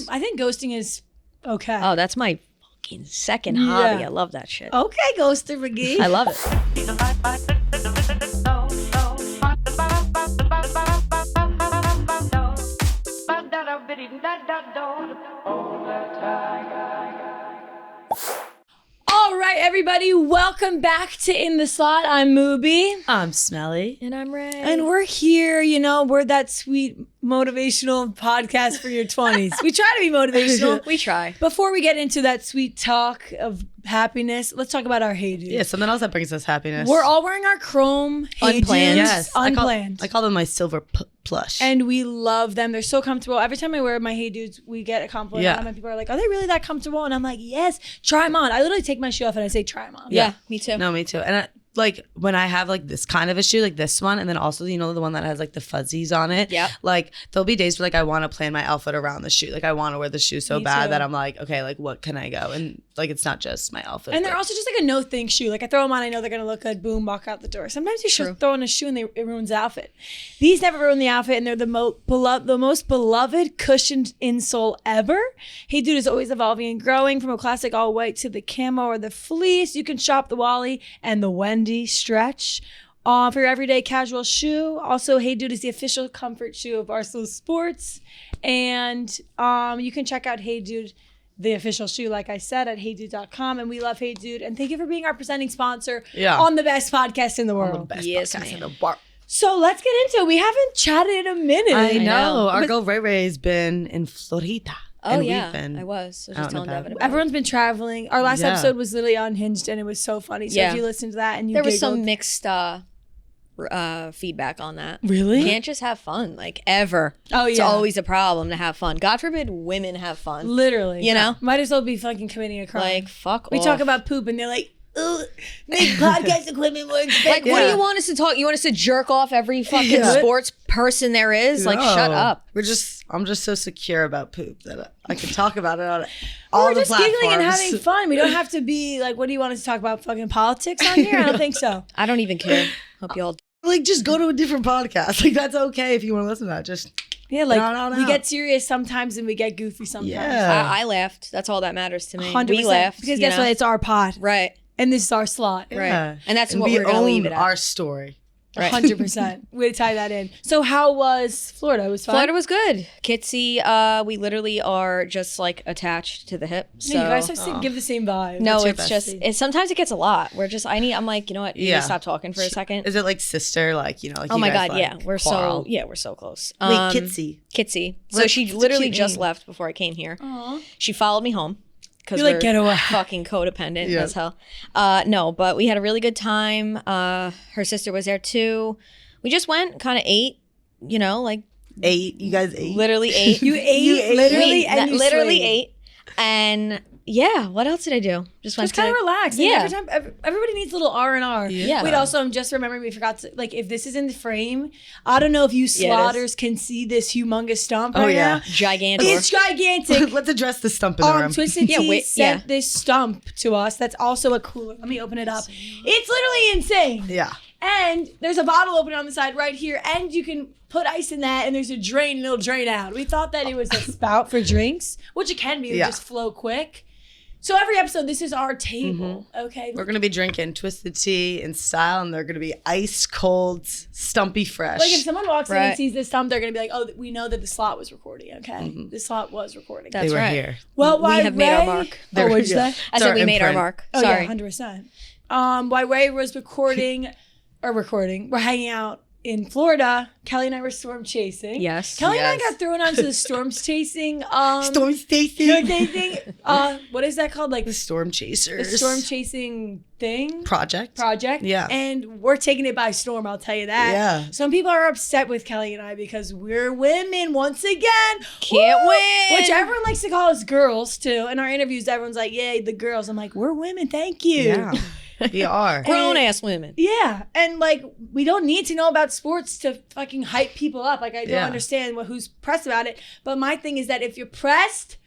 I think ghosting is okay. Oh, that's my fucking second hobby. I love that shit. Okay, Ghoster McGee. I love it. All right, everybody, welcome back to In the Slot. I'm Moobie. I'm Smelly. And I'm Ray. And we're here, we're that sweet motivational podcast for your 20s. We try to be motivational. We try. Before we get into that sweet talk of happiness, let's talk about our Hey Dude. Yeah, something else that brings us happiness. We're all wearing our Chrome Hey Unplanned. Dudes. Yes. Unplanned. I call them my silver plush. And we love them. They're so comfortable. Every time I wear my Hey Dudes, we get a compliment. Yeah. And people are like, are they really that comfortable? And I'm like, yes, try them on. I literally take my shoe off and I say, try them on. Yeah, me too. No, me too. And when I have like this kind of a shoe, like this one, and then also, the one that has like the fuzzies on it. Yeah. Like there'll be days where like I want to plan my outfit around the shoe. Like I want to wear the shoe so Me bad too. that I'm like, okay, like what can I go? And like it's not just my outfit. And they're also just like a no think shoe. Like I throw them on, I know they're gonna look good. Boom, walk out the door. Sometimes you should throw on a shoe and it ruins the outfit. These never ruin the outfit, and they're the most beloved cushioned insole ever. Hey Dude is always evolving and growing, from a classic all white to the camo or the fleece. You can shop the Wally and the Wendy stretch for your everyday casual shoe. Also, Hey Dude is the official comfort shoe of Barstool Sports, and you can check out Hey Dude, the official shoe, like I said, at heydude.com. And we love Hey Dude. And thank you for being our presenting sponsor on the best podcast in the world. the best Yes, podcast in man. the world. So let's get into it. We haven't chatted in a minute. I know. know. Our girl Ray Ray's been in Florida. Oh, and yeah, we've been I was. So out just and telling about. Devin about it. Everyone's been traveling. Our last Yeah. episode was literally unhinged, and it was so funny. So if you listen to that and you There was giggled, some mixed feedback on that. Really? You can't just have fun, like, ever. Oh, It's yeah. always a problem to have fun. God forbid women have fun. Literally. You know? Might as well be fucking committing a crime. Like, fuck we off. talk about poop, and they're like, "Ugh, make podcast equipment more expensive." Like, what do you want us to talk? You want us to jerk off every fucking Yeah. sports person there is? Like, shut No. up. I'm just so secure about poop that I can talk about it on all We're the just platforms. giggling and having fun. We don't have to be like, what do you want us to talk about? Fucking politics on here? I don't think so. I don't even care. Hope you all. Like, just go to a different podcast. Like, that's okay if you want to listen to that. Just Yeah, like No. we get serious sometimes and we get goofy sometimes. Yeah. I laughed. That's all that matters to me. 100%. We laughed. Because you guess know? what? It's our pod. Right. And this is our slot. Yeah. Right. And that's what we we're going to own leave it at. our story. Right. 100%. Way to tie that in. So how was Florida? It was fun? Florida was good. Kitsy, we literally are just like attached to the hip. So. Yeah, you guys have to give the same vibe. No, your it's just, bestie? sometimes it gets a lot. I'm like, you know what? You need to stop talking for a second. Is it like sister? Like, like Oh you my guys, God, like, yeah. We're quarrel? so close. Wait, Kitsy. Kitsy. So What- she it's a literally cute just name. left before I came here. Aw. She followed me home. Because You're like, we're "Get away." fucking codependent Yeah. as hell. No, but we had a really good time. Her sister was there too. We just went, kind of ate, like 8. You guys 8. literally ate. You ate literally and you literally slayed. ate. And yeah, what else did I do? Just went Just kind of relax. And Yeah. every time, everybody needs a little R&R. Yeah. Wait, also, I'm just remembering we forgot to, like, if this is in the frame, I don't know if you slaughters can see this humongous stump right yeah. now. Gigantic. It's gigantic. Let's address the stump in the room. Twisted Tea sent yeah. this stump to us. That's also a cooler. Let me open it up. It's literally insane. Yeah. And there's a bottle opener on the side right here, and you can put ice in that, and there's a drain, and it'll drain out. We thought that it was a spout for drinks, which it can be. It just flow quick. So every episode, this is our table, okay? We're going to be drinking Twisted Tea in style, and they're going to be ice cold, stumpy fresh. Like if someone walks in and Right. sees this stump, they're going to be like, oh, we know that the slot was recording, okay? The slot was recording. That's they were right. here. Well, We why have made our Ray- mark. Oh, what'd you say? I said we made our mark. Oh, Sorry. yeah, 100%. While Ray was we're hanging out in Florida, Kelly and I were storm chasing. Yes. Kelly and I Yes. got thrown onto the storms chasing. Storm Stacy. What is that called? Like The Storm the Chasers. storm chasing thing? Project. Yeah. And we're taking it by storm, I'll tell you that. Yeah. Some people are upset with Kelly and I because we're women once again. Can't Woo! win. Which everyone likes to call us girls too. In our interviews, everyone's like, yay, the girls. I'm like, we're women, thank you. Yeah. We are. Grown ass women. Yeah, and like we don't need to know about sports to fucking hype people up. Like I don't Yeah. understand who's pressed about it. But my thing is that if you're pressed,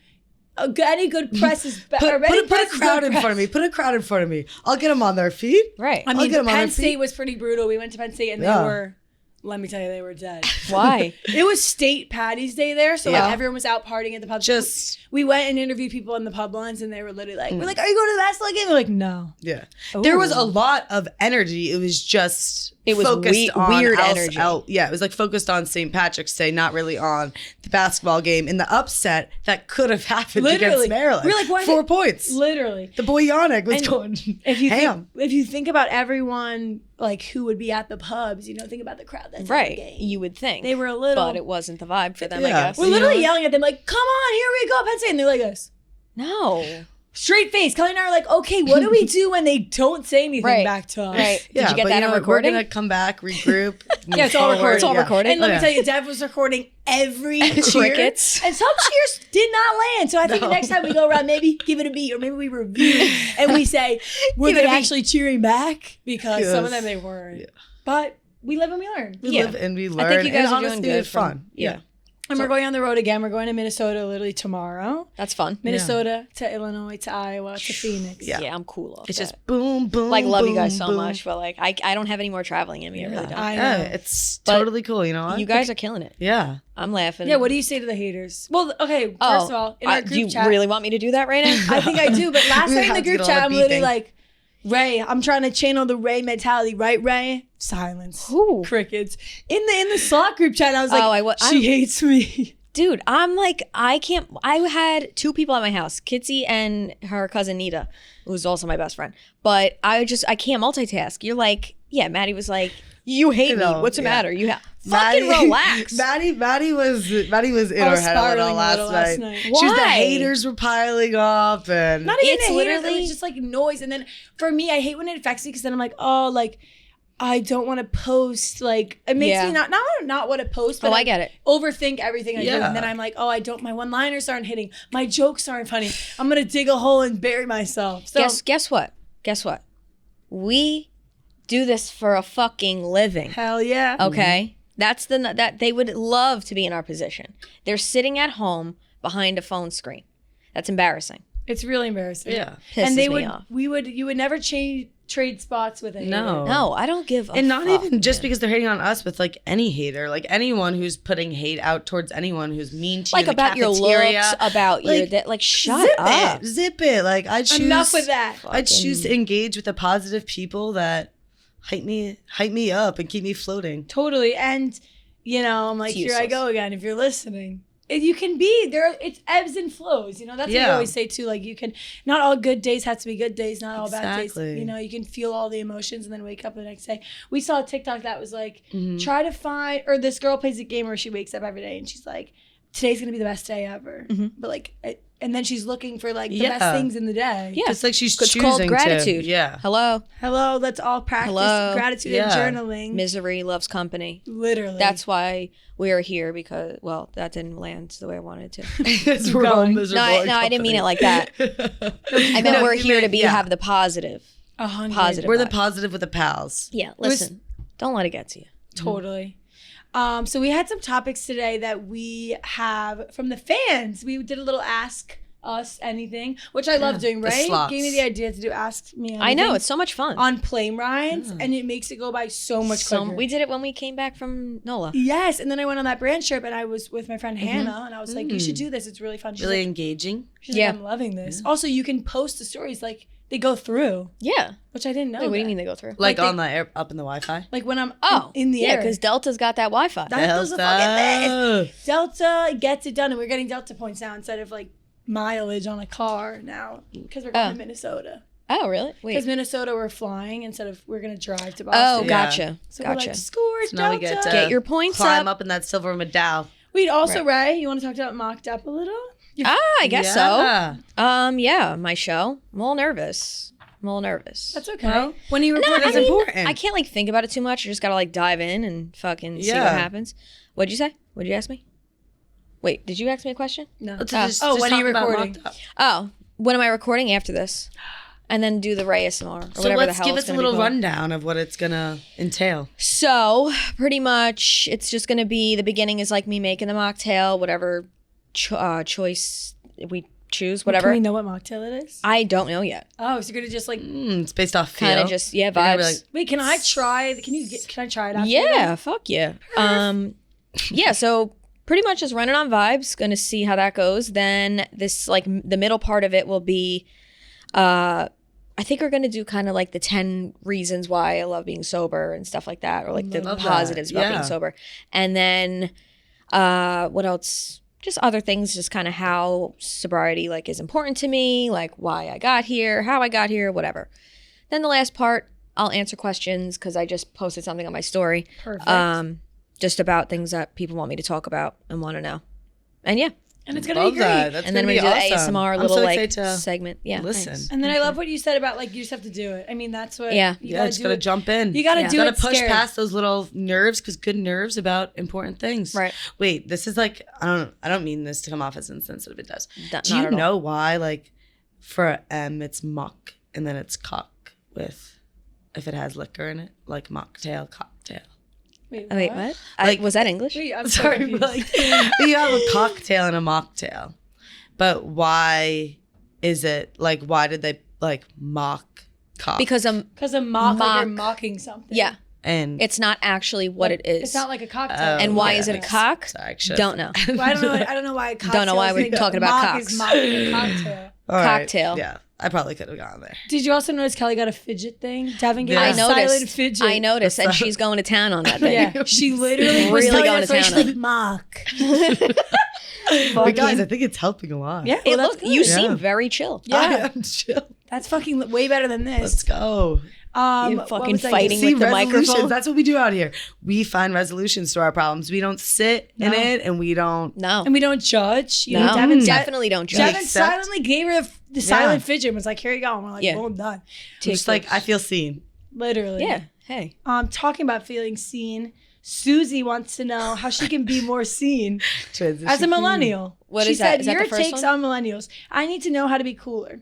any good press is better. Put a crowd in front of me. Put a crowd in front of me. I'll get them on their feet. Right. I I'll mean, get 'em on Penn their feet. State was pretty brutal. We went to Penn State and Yeah. they were let me tell you, they were dead. Why? It was State Patty's Day there, so Yeah. like everyone was out partying at the pub. Just we went and interviewed people in the pub lines, and they were literally like, "We're like, are you going to the basketball game?" They're like, "No." yeah. There was a lot of energy. It was just focused on weird energy. Yeah, it was like focused on St. Patrick's Day, not really on the basketball game and the upset that could have happened Literally. against Maryland. We're like, why 4 points. Literally. The boy Yannick was And going If you ham. if you think about everyone like who would be at the pubs, think about the crowd that's at the Right. game. You would think. They were a little. But it wasn't the vibe for them, Yeah. I guess. We're literally yelling at them like, "Come on, here we go, Penn State!" And they're like this. No. Straight face. Kelly and I are like, okay, what do we do when they don't say anything Right. back to us? Right. Yeah, Did you get but that on what, recording? We're gonna come back, regroup. Yeah, it's all move recorded. forward. It's all Yeah. recorded. And let me Yeah. tell you, Dev was recording every cheer. Crickets. And some cheers did not land. So I think No. the next time we go around, maybe give it a beat, or maybe we review and we say, were Give it they a beat. actually cheering back? Because some of Yes. them they weren't. Yeah. But we live and we learn. We Yeah. live and we I learn. think you guys and are doing honestly, good. it's fun. Yeah. And we're going on the road again. We're going to Minnesota literally tomorrow. That's fun. Minnesota to Illinois to Iowa to Phoenix. Yeah. Yeah, I'm cool off It's that. just boom, boom. like love you boom, guys so boom. much, but like I don't have any more traveling in me. I really don't. I Yeah, know. it's But totally cool. You know what? You guys are killing it. Yeah. I'm laughing. Yeah, what do you say to the haters? Well, okay, first Oh, of all, in our do group you chat. really want me to do that right now? I think I do, but last We night in have the to group get all chat, the I'm literally beeping. like, Ray, I'm trying to channel the Ray mentality, right, Ray? Silence. Who? Crickets. In the Slack group chat, I was like, Oh, she hates me. Dude, I'm like, I can't. I had 2 people at my house, Kitsy and her cousin Nita, who's also my best friend. But I can't multitask. You're like, yeah, Maddie was like, you hate You know, me. What's the yeah. matter? Fucking relax. Maddie was in I her was head a little spiraling last night. night. She was the Why? haters were piling up and Not even It's the haters, it literally- was just like noise. And then for me, I hate when it affects me because then I'm like, oh, like, I don't want to post. Like, it makes Yeah. me not want to post, but Oh, I get it. overthink everything I do. Yeah. And then I'm like, oh, my one-liners aren't hitting. My jokes aren't funny. I'm going to dig a hole and bury myself. So Guess what? Guess what? We do this for a fucking living. hell yeah. Okay? That's that they would love to be in our position. They're sitting at home behind a phone screen. That's embarrassing. It's really embarrassing. yeah. Pisses And me off. you would never trade spots with a hater. No. No, I don't give a And not fuck. even just because they're hating on us, with like any hater, like anyone who's putting hate out towards anyone who's mean to you like in the about your cafeteria. looks, about your Like, that. Like shut zip up. it, zip it. Like I choose Enough with that. I choose to engage with the positive people that hype me up and keep me floating. Totally. And, I'm like, It's here I useless. go again. If you're listening. You can be there. It's ebbs and flows. That's what you Yeah. always say too. Like not all good days have to be good days. Not all bad Exactly. days. You can feel all the emotions and then wake up the next day. We saw a TikTok that was like, Mm-hmm. try to find, or this girl plays a game where she wakes up every day and she's like, today's going to be the best day ever. But like, and then she's looking for like the Yeah. best things in the day. Yeah. It's like she's It's choosing called gratitude. to. Yeah. Hello. Hello, let's all practice Hello. gratitude Yeah. and journaling. Misery loves company. Literally. That's why we are here because, well, that didn't land the way I wanted to. Because we're all going. miserable. I didn't mean it like that. I meant we're here to have the positive. 100. Positive. We're the vibe. positive with the pals. Yeah, was- listen. Don't let it get to you. Totally. So we had some topics today that we have from the fans. We did a little ask us anything, which I love doing. the Ray slots. gave me the idea to do ask me anything. I know, it's so much fun. on plane rides, and it makes it go by so much quicker. We did it when we came back from NOLA. Yes, and then I went on that brand trip, and I was with my friend Hannah, and I was like, "You should do this. It's really fun." She's Really like, engaging. Yeah. I'm loving this. Also, you can post the stories like they go through, Yeah. which I didn't know. Wait, what do you that. mean they go through? Like they- on the air, up in the Wi-Fi. Like when I'm in the yeah, air. because Delta's got that Wi-Fi. Delta's a fucking Delta. Delta gets it done, and we're getting Delta points now instead of like mileage on a car now because we're going to Minnesota. Oh, really? Because Wait. Minnesota we're flying instead of we're going to drive to Boston. Oh, Yeah. gotcha. So we're Gotcha. like, score So now we Delta. get to Get your points climb up. up in that silver medal. Wait, also, Ray, you want to talk about Mocked Up a little? I guess Yeah. so. Yeah, my show. I'm a little nervous. That's okay. Well, when you record, it's important. I can't like think about it too much. I just gotta like dive in and fucking see what Yeah. happens. What'd you say? What'd you ask me? Wait, did you ask me a question? No. Let's just when are you talk about recording? Mocked Up. Oh, when am I recording after this? And then do the Ray ASMR or So whatever the let's hell give it's us a gonna little be called. rundown of what it's gonna entail. So pretty much, it's just gonna be the beginning is like me making the mocktail, whatever choice we choose Can whatever. we know what mocktail it is? I don't know yet. Oh, so you're gonna just like It's based off feel. Kind of just You're gonna be vibes. like, wait? Can I try? Can I try it? After Yeah, fuck yeah. Yeah, so pretty much just running on vibes, gonna see how that goes. Then this like the middle part of it will be I think we're gonna do kind of like the 10 reasons why I love being sober and stuff like that, or like the Love that. positives about being Yeah. sober. And then what else? Just other things, just kind of how sobriety like is important to me, like why I got here, how I got here, whatever. Then the last part, I'll answer questions because I just posted something on my story. Perfect. Just about things that people want me to talk about and want to know. And yeah. And it's gonna be love great. that. That's And then gonna we're be gonna do awesome. the ASMR I'm little so like excited to segment. Yeah. listen. thanks. And then I love what you said about like you just have to do it. I mean, that's what. Yeah. You Yeah, gotta just do gotta it. jump in. You gotta Yeah. do Gotta it. push scared. past those little nerves because good nerves about important things. Right. Wait, this is like I don't mean this to come off as insensitive. It does. Not Do you at all. know why like for a M it's mock and then it's cock with if it has liquor in it like mocktail cocktail. Wait, Oh, wait, what? Like- Was that English? Wait, I'm Sorry, sorry. but like you have a cocktail and a mocktail, but why is it like why did they like mock cock? Because Because a mock, like you're Mock. mocking something. yeah, and it's not actually what it is. It's not like a cocktail. And why yeah, is it a makes- cock? Sorry, I should've- Don't know. Well, I don't know why. A cocktail Don't know why is we're like- talking about mock cocks. Is mocking a cocktail. All right. Cocktail. Yeah, I probably could have gone there. Did you also notice Kelly got a fidget thing? Devin gave Yeah. a I silent noticed. fidget. I noticed, and she's going to town on that thing. Yeah, she literally was Really telling going us to why town she's on like it. mock. But guys, I think it's helping a lot. Yeah, It well, looked. that's You good. Yeah. seem very chill. Yeah. I am chill. That's fucking way better than this. Let's go. You what fucking was I fighting gonna with the resolutions. microphone. That's what we do out here. We find resolutions to our problems. We don't sit in No. it, and we don't. No, And we don't judge. You know, no, Devin definitely don't judge. Devin Accept. silently gave her the silent fidget and was like, here you go. And we're like, Yeah. well, I'm done. Just like I feel seen. Literally. Yeah. Hey. Talking about feeling seen, Susie wants to know how she can be more seen as a millennial. What she is that? said, Is that your the first takes one? on millennials. I need to know how to be cooler.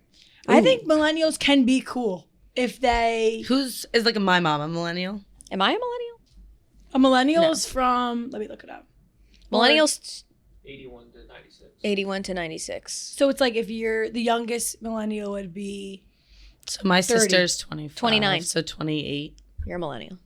I think millennials can be cool if they... Who's is like my mom a millennial? Am I a millennial? A millennial's from... Let me look it up. Millennials 81 to 96. 81 to 96. So it's like if you're the youngest millennial would be... So my 30. sister's 25, 29. so 28 You're a millennial.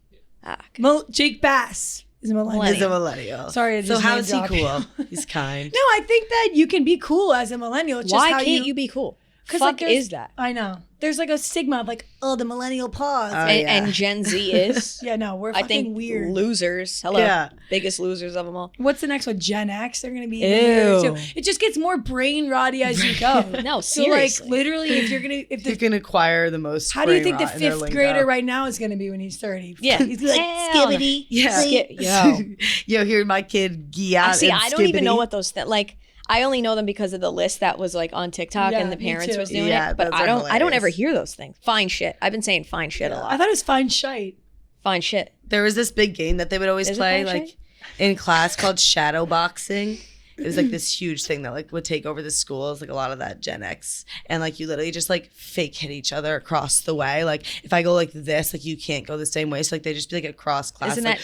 Ah, okay. Jake Bass is a millennial. is a millennial. Sorry, I So just how name is he dropped. cool? He's kind. No, I think that you can be cool as a millennial. It's just Why how can't you be cool? 'cause, Fuck like, there's- is that? I know. There's like a stigma of like, oh, the millennial pause. Oh, And, yeah. and Gen Z is. yeah, no, we're I fucking think weird. losers. Hello. Yeah. Biggest losers of them all. What's the next one? Gen X. They're gonna be Ew. weird too. It just gets more brain rotty as you go. No, So like seriously. literally, if you're gonna, if You the can acquire the most. how do you brain think the rot in their fifth lingo. grader right now is gonna be when he's 30? Yeah. he's like Hell no. skibbity. Yeah. Yo. Yo, hear my kid gee out. See, and I don't even know skibbity. what those like. I only know them because of the list that was like on TikTok Yeah, and the me parents too. was doing Yeah, it. But those I are don't. I don't ever hilarious. hear those things. Fine shit. I've been saying fine shit a I lot. thought it was fine shite. Fine shit. There was this big game that they would always Is it play fine like shit? in class called shadow boxing. It was like this huge thing that like would take over the schools, like a lot of that Gen X. And like you literally just like fake hit each other across the way. Like if I go like this, like you can't go the same way. So like they just be like across class. Isn't like,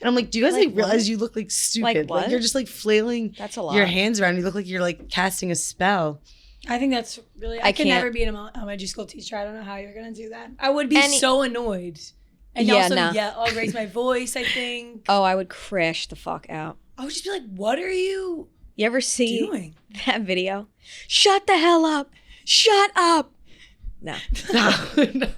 and I'm like, do you guys Like like realize what? you look like stupid? what? Like you're just like flailing That's a lot. your hands around. You look like you're like casting a spell. I think that's really. I I can can't. never be an elementary school teacher. I don't know how you're gonna do that. I would be Any- so annoyed. And Yeah, also, no. yeah, I'll raise my voice. I think Oh, I would crash the fuck out. I would just be like, "What are you You ever see doing?" that video? Shut the hell up. Shut up. No. No.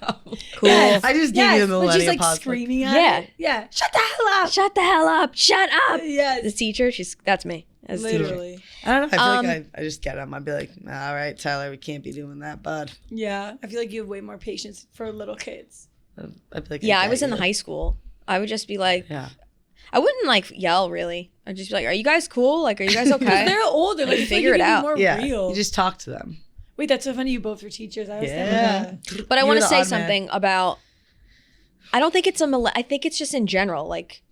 Cool. Yes. I just gave you the when she's millennial like pause. screaming at Yeah. it. Yeah. Shut the hell up. Shut the hell up. Shut up. The Yes. teacher, that's me. As a teacher. Literally. I don't know. I feel like I just get them. I'd be like, all right, Tyler, we can't be doing that, bud. Yeah. I feel like you have way more patience for little kids. I'd be like, Yeah, I get was in you. the high school. I would just be like, Yeah. I wouldn't like yell really. I'd just be like, are you guys cool? Like, are you guys okay? They're older. Like, I feel Figure like it you can be out. More Yeah. real. You just talk to them. Wait, that's so funny. You both were teachers. I was Yeah. thinking that. But I You're want to the say odd man. something about, I don't think it's I think it's just in general. Like,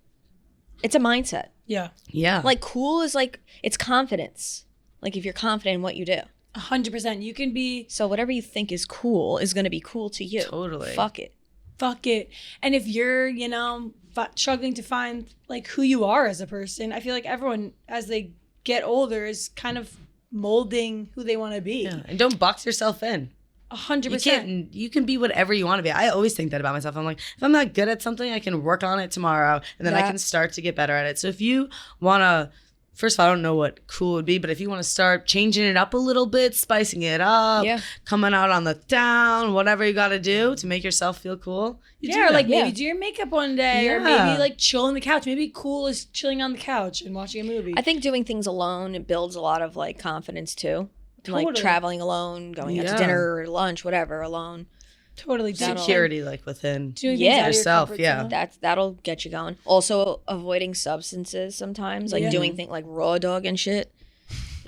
it's a mindset. Yeah. Yeah. Like, cool is like, it's confidence. Like, if you're confident in what you do. 100%. You can be So whatever you think is cool is going to be cool to you. Totally. Fuck it. fuck it. And if you're, you know, struggling to find like who you are as a person, I feel like everyone as they get older is kind of molding who they want to be. Yeah. And don't box yourself in. 100%. You can be whatever you want to be. I always think that about myself. I'm like, if I'm not good at something, I can work on it tomorrow, and then I can start to get better at it. So if you want to, first of all, I don't know what cool would be, but if you want to start changing it up a little bit, spicing it up, coming out on the down, whatever you got to do to make yourself feel cool. Or like maybe do your makeup one day, or maybe like chill on the couch. Maybe cool is chilling on the couch and watching a movie. I think doing things alone, it builds a lot of like confidence too. Totally. Like traveling alone, going out to dinner or lunch, whatever, alone. Totally. Security like within yourself. That'll get you going. Also avoiding substances sometimes, like doing things like raw dog and shit.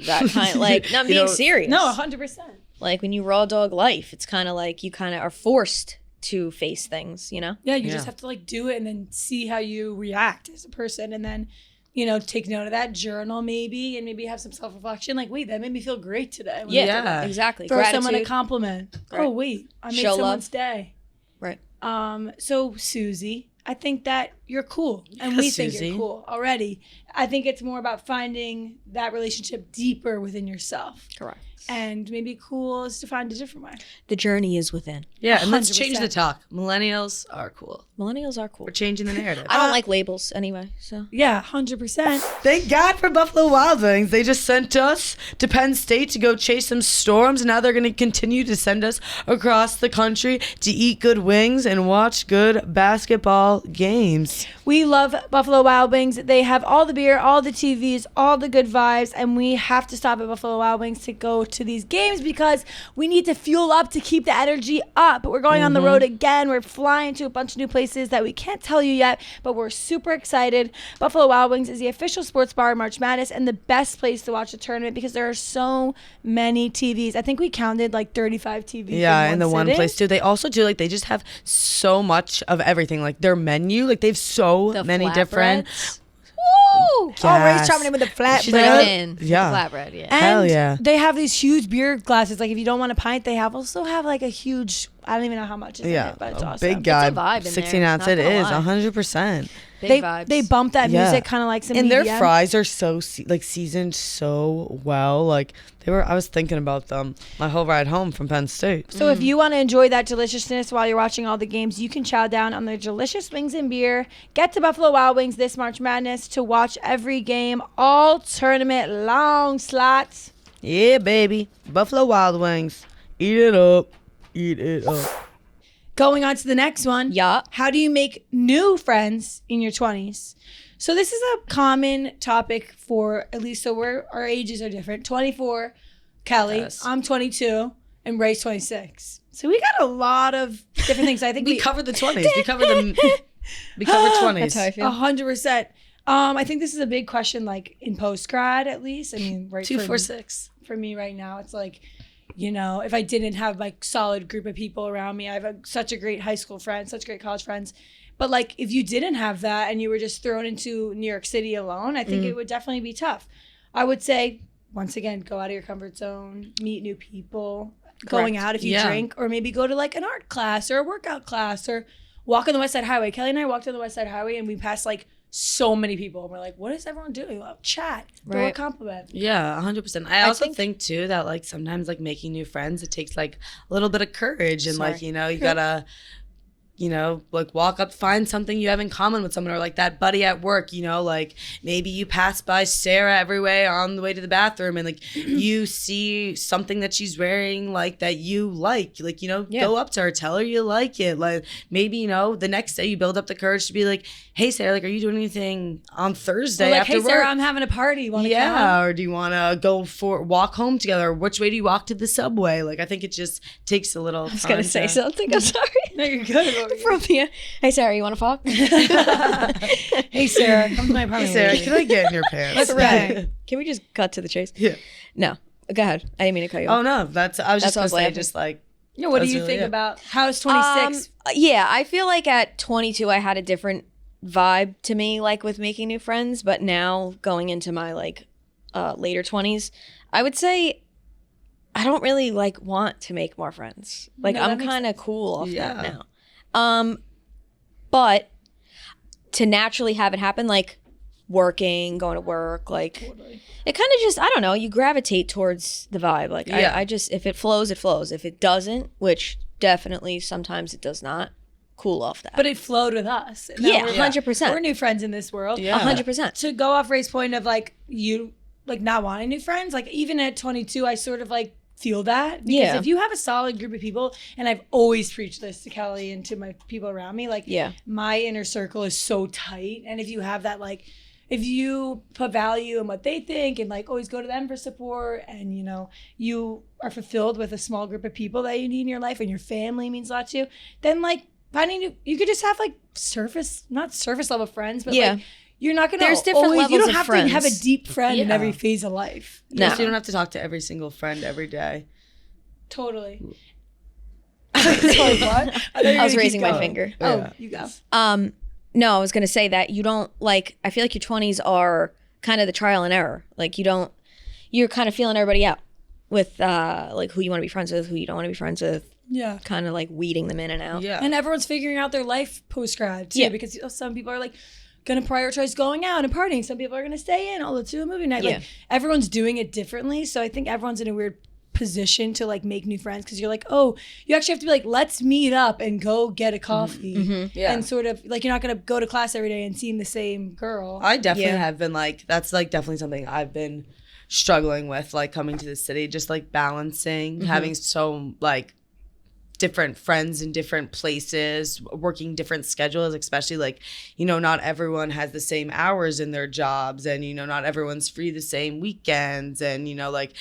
That kind of like, not being serious. No, 100%. Like when you raw dog life, it's kind of like you kind of are forced to face things, you know? Yeah, you just have to like do it and then see how you react as a person, and then take note of that, journal maybe, and maybe have some self-reflection. Like, wait, that made me feel great today. Exactly. Throw someone a compliment. Right. Oh, wait, I made someone's day. Right. So, Susie, I think that you're cool, and we think you're cool already. I think it's more about finding that relationship deeper within yourself. Correct. And maybe cool is to find a different way. The journey is within. Yeah, and let's change the talk. Millennials are cool. Millennials are cool. We're changing the narrative. I don't like labels anyway, so. Yeah, 100%. Thank God for Buffalo Wild Wings. They just sent us to Penn State to go chase some storms, and now they're going to continue to send us across the country to eat good wings and watch good basketball games. We love Buffalo Wild Wings. They have all the beer, all the TVs, all the good vibes, and we have to stop at Buffalo Wild Wings to go to these games because we need to fuel up to keep the energy up. We're going on the road again. We're flying to a bunch of new places that we can't tell you yet, but we're super excited. Buffalo Wild Wings is the official sports bar of March Madness and the best place to watch the tournament because there are so many TVs. I think we counted like 35 TVs. Yeah, in the one place too. They also do like, they just have so much of everything. Like their menu, like they have so many different. Woo! Yes. Oh, Ray's chopping in with the flatbread. Yeah. Flatbread, yeah. And hell yeah. They have these huge beer glasses. Like if you don't want a pint, they also have like a huge, I don't even know how much is in it, but it's awesome. Big guy. It's a vibe in 16 there. ounce. It is 100%. Big vibes. They bump that music kind of like some and EDM. their fries are so seasoned so well. Like I was thinking about them my whole ride home from Penn State. So if you want to enjoy that deliciousness while you're watching all the games, you can chow down on their delicious wings and beer. Get to Buffalo Wild Wings this March Madness to watch every game, all tournament long slots. Yeah, baby. Buffalo Wild Wings. Eat it up. Eat it up. Going on to the next one. Yeah. How do you make new friends in your 20s? So this is a common topic for, at least so our ages are different. 24, Kelly. Yes. I'm 22, and Ray's 26. So we got a lot of different things. I think we covered the 20s. We covered 20s. That's how I feel. 100%. I think this is a big question, like in post-grad at least. I mean, right. 246. For me right now, it's like, if I didn't have like solid group of people around me, I have such a great high school friend, such great college friends. But like if you didn't have that and you were just thrown into New York City alone, I think it would definitely be tough. I would say, once again, go out of your comfort zone, meet new people, going out if you drink, or maybe go to like an art class or a workout class or walk on the West Side Highway. Kelly and I walked on the West Side Highway and we passed like so many people. And we're like, what is everyone doing? Well, chat, throw a compliment. Yeah, 100%. I also think too that like sometimes like making new friends, it takes like a little bit of courage and like, you gotta, like walk up, find something you have in common with someone, or like that buddy at work, like maybe you pass by Sarah every way on the way to the bathroom and like you see something that she's wearing like that you like, go up to her, tell her you like it. Like maybe, the next day you build up the courage to be like, hey Sarah, like, are you doing anything on Thursday after work? Sarah, I'm having a party. Wanna come? Or do you want to go walk home together? Which way do you walk to the subway? Like, I think it just takes a little time. I was going to say something. I'm sorry. No, you're good. From the, hey Sarah, you want to fuck? Hey Sarah, come to my apartment. Hey Sarah, can I get in your pants? Right. Can we just cut to the chase? Yeah. No. Go ahead. I didn't mean to cut you off. Oh no, I was just going to say, just like. Yeah, what do you think about how's 26? Yeah, I feel like at 22 I had a different vibe to me, like with making new friends, but now going into my like later 20s, I would say I don't really like want to make more friends. Like I'm kind of cool off that now. But to naturally have it happen, like working, going to work, like Totally. it kind of just, I don't know, you gravitate towards the vibe. Like I just, if it flows, it flows. If it doesn't, which definitely sometimes it does not, cool off that. But it flowed with us. And now Yeah, we're- 100%. We're new friends in this world. Yeah. 100%. To go off Ray's point of like you like not wanting new friends, like even at 22, I sort of like feel that. Because Yeah. if you have a solid group of people, and I've always preached this to Kelly and to my people around me, like Yeah. my inner circle is so tight. And if you have that, like, if you put value in what they think and like always go to them for support, and you know you are fulfilled with a small group of people that you need in your life, and your family means a lot to you, then like finding you could just have like not surface level friends, but Yeah. like you're not gonna There's different always, you levels don't of have friends. to have a deep friend in Yeah. every phase of life. No. So you don't have to talk to every single friend every day. Totally. Sorry, what? I was raising my finger. Oh, Yeah. you go. No, I was going to say that you don't like, I feel like your 20s are kind of the trial and error. Like you're kind of feeling everybody out with like who you want to be friends with, who you don't want to be friends with, Yeah. kind of like weeding them in and out. Yeah. And everyone's figuring out their life post-grad too, Yeah. because some people are like gonna prioritize going out and partying. Some people are gonna stay in, let's do a movie night. Yeah. Like everyone's doing it differently. So I think everyone's in a weird position to like make new friends, because you're like, oh, you actually have to be like, let's meet up and go get a coffee. Yeah. And sort of like, you're not gonna go to class every day and seeing the same girl. I definitely Yeah. have been like, that's like definitely something I've been struggling with, like coming to the city, just like balancing, having so like different friends in different places, working different schedules, especially like, you know, not everyone has the same hours in their jobs, and, you know, not everyone's free the same weekends, and, you know, like,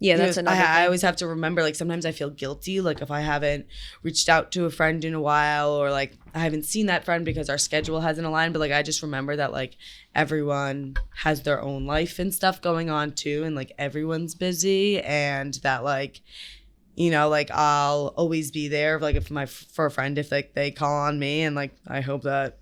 Yeah, that's another I thing. always have to remember, like, sometimes I feel guilty, like, if I haven't reached out to a friend in a while, or like I haven't seen that friend because our schedule hasn't aligned. But like, I just remember that like everyone has their own life and stuff going on too, and like everyone's busy, and that like, you know, like I'll always be there, like for a friend if like they call on me, and like I hope that.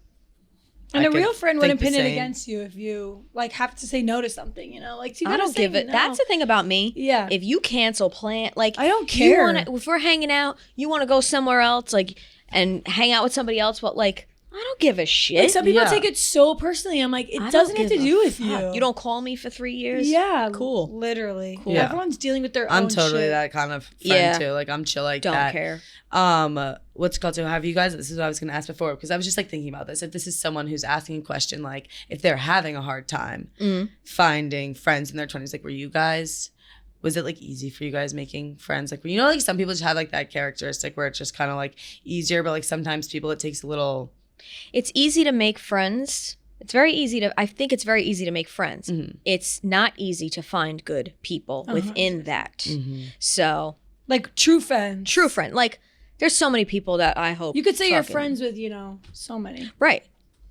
And I a could real friend think wouldn't the pin it same. against you if you like have to say no to something, you know? Like, so you I gotta don't say give it. no. That's the thing about me. Yeah. If you cancel plan, like I don't you care. if we're hanging out, you want to go somewhere else, like, and hang out with somebody else, but like, I don't give a shit. Like, some people Yeah. take it so personally. I'm like, it I doesn't don't have to give a do with fuck. you. You don't call me for 3 years. Yeah. Cool. Literally. Yeah. Everyone's dealing with their I'm own totally shit. that kind of friend Yeah. too. Like I'm chill like Don't that. care. What's it called to have you guys? This is what I was going to ask before, because I was just like thinking about this. If this is someone who's asking a question, like if they're having a hard time finding friends in their 20s, like were you guys? Was it like easy for you guys making friends? Like, you know, like some people just have like that characteristic where it's just kind of like easier, but like sometimes people it takes a little. It's easy to make friends. It's very easy to, I think it's very easy to make friends. It's not easy to find good people within that. So, Like true friends. true friend. Like, there's so many people that I hope. You could say you're fucking- friends with, you know, so many. Right.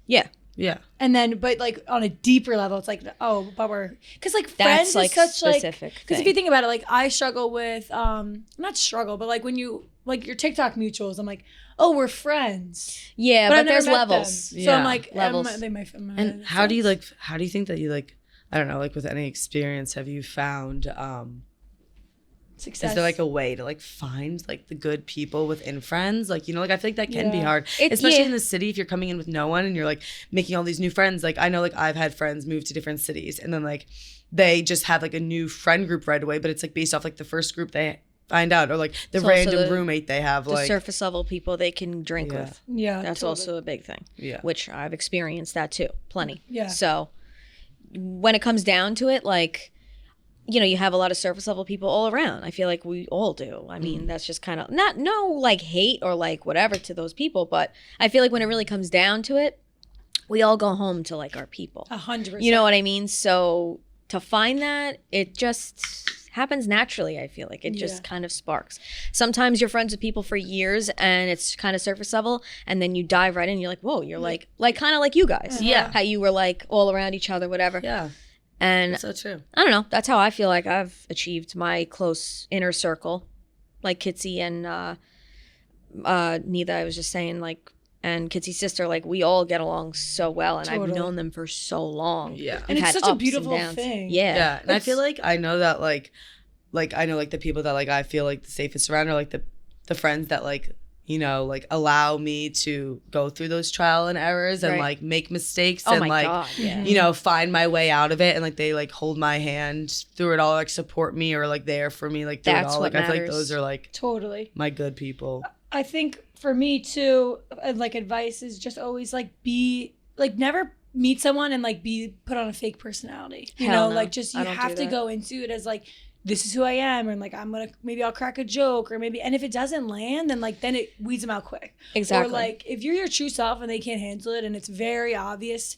Yeah. Yeah. And then, but like on a deeper level, it's like, oh, but we're, because like That's friends like is such like, specific. because if you think about it, like I struggle with, not struggle, but like when you, like your TikTok mutuals, I'm like, oh, we're friends. Yeah, I've but never there's met levels. them. So I'm Yeah. like, Levels. they might fit my And how do you like, how do you think that you like, I don't know, like with any experience, have you found, success? is there like a way to like find like the good people within friends? Like, you know, like I feel like that can be Yeah. hard, especially in the city if you're coming in with no one and you're like making all these new friends. Like I know like I've had friends move to different cities and then like they just have like a new friend group right away, but it's like based off like the first group they find out, or like the It's also random the- roommate they have. The Like, surface level people they can drink Yeah. with. Yeah. That's totally. also a big thing. Yeah. Which I've experienced that too. Plenty. Yeah. So when it comes down to it, like, you know, you have a lot of surface level people all around. I feel like we all do. I mean, that's just kind of no like hate or like whatever to those people, but I feel like when it really comes down to it, we all go home to like our people. 100%. You know what I mean? So to find that, it just happens naturally. I feel like it just Yeah. kind of sparks. Sometimes you're friends with people for years and it's kind of surface level, and then you dive right in. You're like, whoa, you're like kind of like you guys. Yeah. How you were like all around each other, whatever. Yeah. And That's so true. I don't know. That's how I feel like I've achieved my close inner circle, like Kitsy and Neither. I was just saying, like, and Kitsy's sister, like, we all get along so well, and I've Totally. known them for so long. Yeah. And We've it's had such a ups and beautiful downs. thing. Yeah. Yeah. And I feel like I know that like I know like the people that like I feel like the safest around are like the friends that like, you know, like allow me to go through those trial and errors and like make mistakes Oh and my like, God, yeah. you know, find my way out of it. And like, they like hold my hand through it all, like support me or like there for me, like through it all. Like, I feel like those are like totally my good people. I think for me too, like advice is just always like never meet someone and like be put on a fake personality. You know, like just you have to go into it as like, this is who I am, and like maybe I'll crack a joke, or maybe, and if it doesn't land, then it weeds them out quick. Exactly. Or like if you're your true self and they can't handle it, and it's very obvious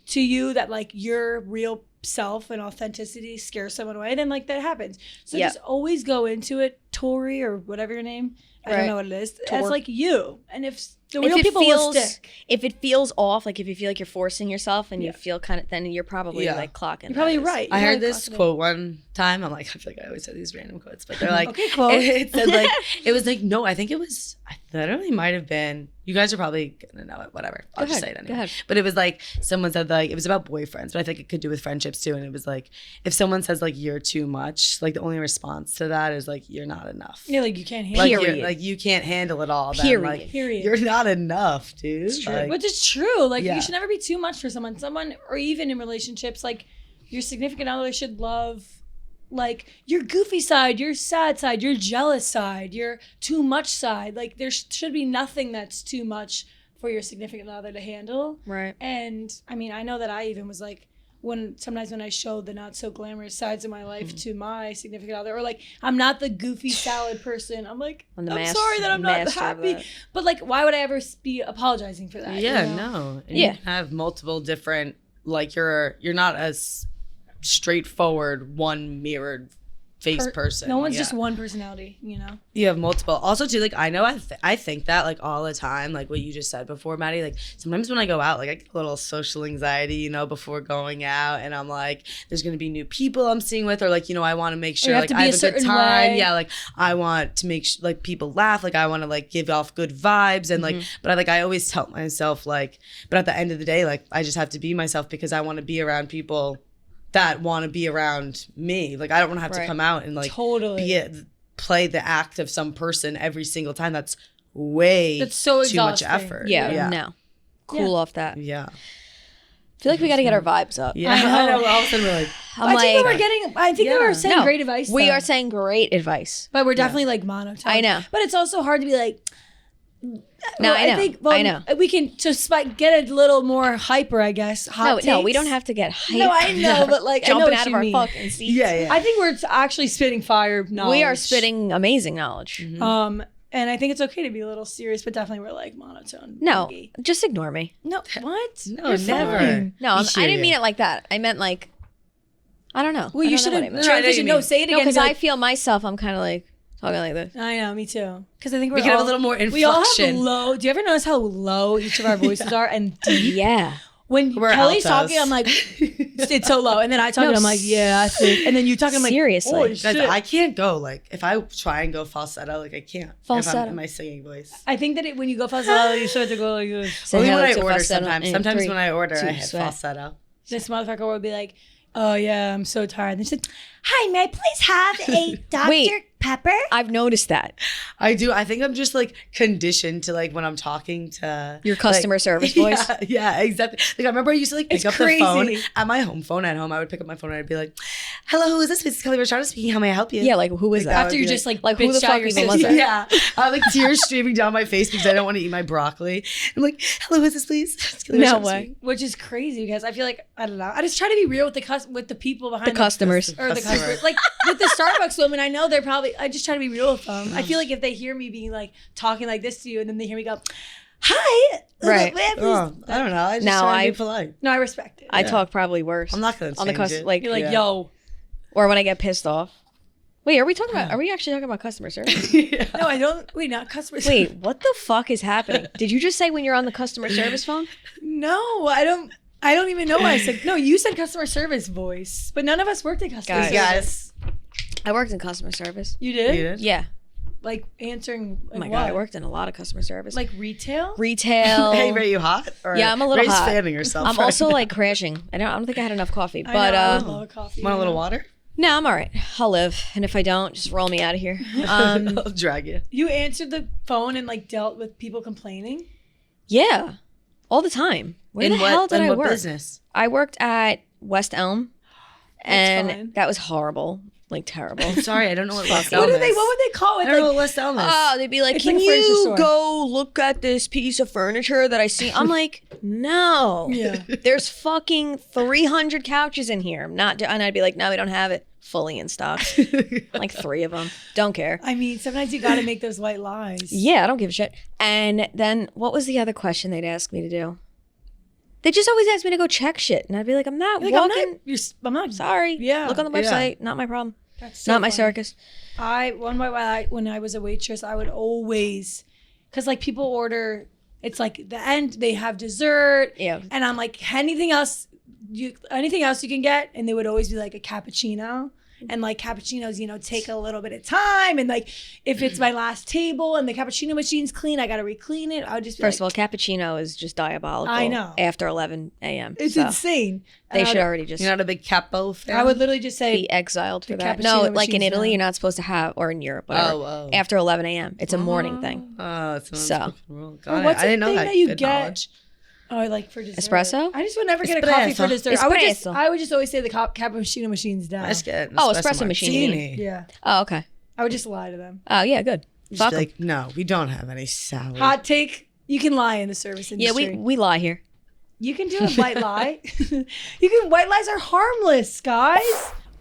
to you that like your real self and authenticity scares someone away, then like that happens. So just always go into it, Tori or whatever your name, I don't know what it is, as like you, and if the real people will stick. If it feels off, like if you feel like you're forcing yourself and you feel kind of, then you're probably like clocking. You're probably right. I heard this quote one time. I'm like, I feel like I always say these random quotes, but they're like, okay, quote. It said like, it was like, no, I think it was, I literally might have been, you guys are probably gonna know it, whatever. I'll just say it anyway. Go ahead. But it was like, someone said like, it was about boyfriends, but I think it could do with friendships too. And it was like, if someone says like, you're too much, like the only response to that is like, you're not enough. Yeah, like you can't handle Like, it. like you can't handle it all. Then. Period. Like, Period. You're not enough, dude. It's true. Like, Which is true. Like you should never be too much for someone. Someone, or even in relationships, like your significant other should love like your goofy side, your sad side, your jealous side, your too much side. Like there should be nothing that's too much for your significant other to handle. Right. And I mean, I know that I even was like, sometimes when I show the not so glamorous sides of my life to my significant other, or like I'm not the goofy salad person, I'm like, I'm sorry that I'm not happy, but like why would I ever be apologizing for that? Yeah, you know? no. And you have multiple different, like you're not as straightforward one mirrored face person. No one's just one personality, you know. You have multiple. Also, too, like I know I think that like all the time, like what you just said before, Maddie. Like sometimes when I go out, like I get a little social anxiety, you know, before going out, and I'm like, there's gonna be new people I'm seeing with, or like you know, I want to make sure like I have a good time. Way. Yeah, like I want to make like people laugh. Like I want to like give off good vibes, and like, but I always tell myself like, but at the end of the day, like I just have to be myself because I want to be around people that want to be around me. Like I don't want to have to come out and like play the act of some person every single time. That's so too much effort. Yeah. No. Cool off that. Yeah. I feel like we got to get our vibes up. Yeah. I know. All of a sudden we're like, I think we were saying great advice. We are saying great advice. But we're definitely like monotone. I know. But it's also hard to be like, no, I know. We can just get a little more hyper, I guess. No, we don't have to get hyper. No, I know, but like jumping out of our fucking seats. Yeah. I think we're actually spitting fire knowledge. We are spitting amazing knowledge. Mm-hmm. And I think it's okay to be a little serious, but definitely we're like monotone. No, just ignore me. No, what? No, never. No, I didn't mean it like that. I meant like, I don't know. Well, you should have transitioned. No, say it again. No, because I feel myself, I'm kind of like talking like this. I know, me too. Because I think we can have a little more inflection. We all have low. Do you ever notice how low each of our voices are and deep? Yeah. When Kelly's talking, I'm like, it's so low. And then I talk, and I'm like, yeah, I think. And then you talking, I'm like, seriously. Holy shit. Guys, I can't go. Like, if I try and go falsetto, like, I can't. Falsetto. If I'm in my singing voice. I think that when you go falsetto, you start to go like this. Only when I order sometimes. Sometimes when I order, I hit falsetto. This motherfucker will be like, oh, yeah, I'm so tired. And she said, hi, may I please have a Dr. Pepper? I've noticed that. I do. I think I'm just like conditioned to like when I'm talking to your customer service voice. Yeah, exactly. Like I remember I used to like pick up the phone at my home phone at home. I would pick up my phone and I'd be like, hello, who is this? This is Kelly Rashada speaking. How may I help you? Yeah, like who is that? After you just like who the fuck even was that? Yeah. I have like tears streaming down my face because I don't want to eat my broccoli. I'm like, hello, who is this, please? No way. Which is crazy because I feel like, I don't know. I just try to be real with the people behind the customers. Or the customers. Like with the Starbucks women, I know they're probably, I just try to be real with them. I feel like if they hear me being like, talking like this to you and then they hear me go, hi. Right. I don't know. I just try to be polite. No, I respect it. I talk probably worse. I'm not going to change it. Like, you're like, yo. Or when I get pissed off. Wait, are we actually talking about customer service? Yeah. No, I don't. Wait, not customer service. Wait, what the fuck is happening? Did you just say when you're on the customer service phone? No, I don't even know why I said, no, you said customer service voice, but none of us worked in customer service. Guys. I worked in customer service. You did? You did? Yeah. Like answering. Like oh my God, I worked in a lot of customer service. Like retail? Retail. Hey, are you hot? Or yeah, I'm a little hot. Fanning yourself. I'm also like crashing. I don't think I had enough coffee. But I love coffee. Want a little water? No, I'm all right. I'll live. And if I don't, just roll me out of here. I'll drag you. You answered the phone and like dealt with people complaining? Yeah, all the time. Where the hell did I work? Business? I worked at West Elm, and fine. that was horrible, like terrible. Sorry, I don't know what West Elm What is. would they call it? I don't know what West Elm is. Oh, they'd be like, It's "Can like a furniture you store." go look at this piece of furniture that I see?" I'm like, "No, Yeah. there's fucking 300 couches in here. I'm not." And I'd be like, "No, we don't have it fully in stock." Like 3 of them. Don't care. I mean, sometimes you got to make those white lies. Yeah, I don't give a shit. And then what was the other question they'd ask me to do? They just always ask me to go check shit, and I'd be like, "I'm not Like, walking. I'm not. Sorry. Yeah. Look on the website. Not my problem. That's so Not my funny. circus." When I was a waitress, I would always, because like people order, it's like the end, they have dessert. Yeah. And I'm like, anything else you can get? And they would always be like a cappuccino. And like cappuccinos, take a little bit of time. And like if it's my last table and the cappuccino machine's clean, I got to re-clean it. I would just be First of all, cappuccino is just diabolical. I know. After 11 a.m. it's so insane. They And should I would- already just You're not a big capo fan? I would literally just say, be exiled for the that. cappuccino No, like in machine's Italy, down. you're not supposed to have, or in Europe, whatever. Oh. After 11 a.m. It's a morning thing. Oh, it's an So. unspoken rule. Got Well, it. what's I didn't the know thing that. that you Good get? knowledge. oh, like for dessert. Espresso? I just would never get a coffee for Espresso. dessert. Espresso. I would just always say the cappuccino machine's down. I just get an Oh, espresso machine, you mean. martini. Yeah. Oh, okay. I would just lie to them. Oh, yeah, good. Just Fuck be 'em. like, no, we don't have any salad. Hot take, you can lie in the service Yeah, industry. we lie here. You can do a white lie. White lies are harmless, guys.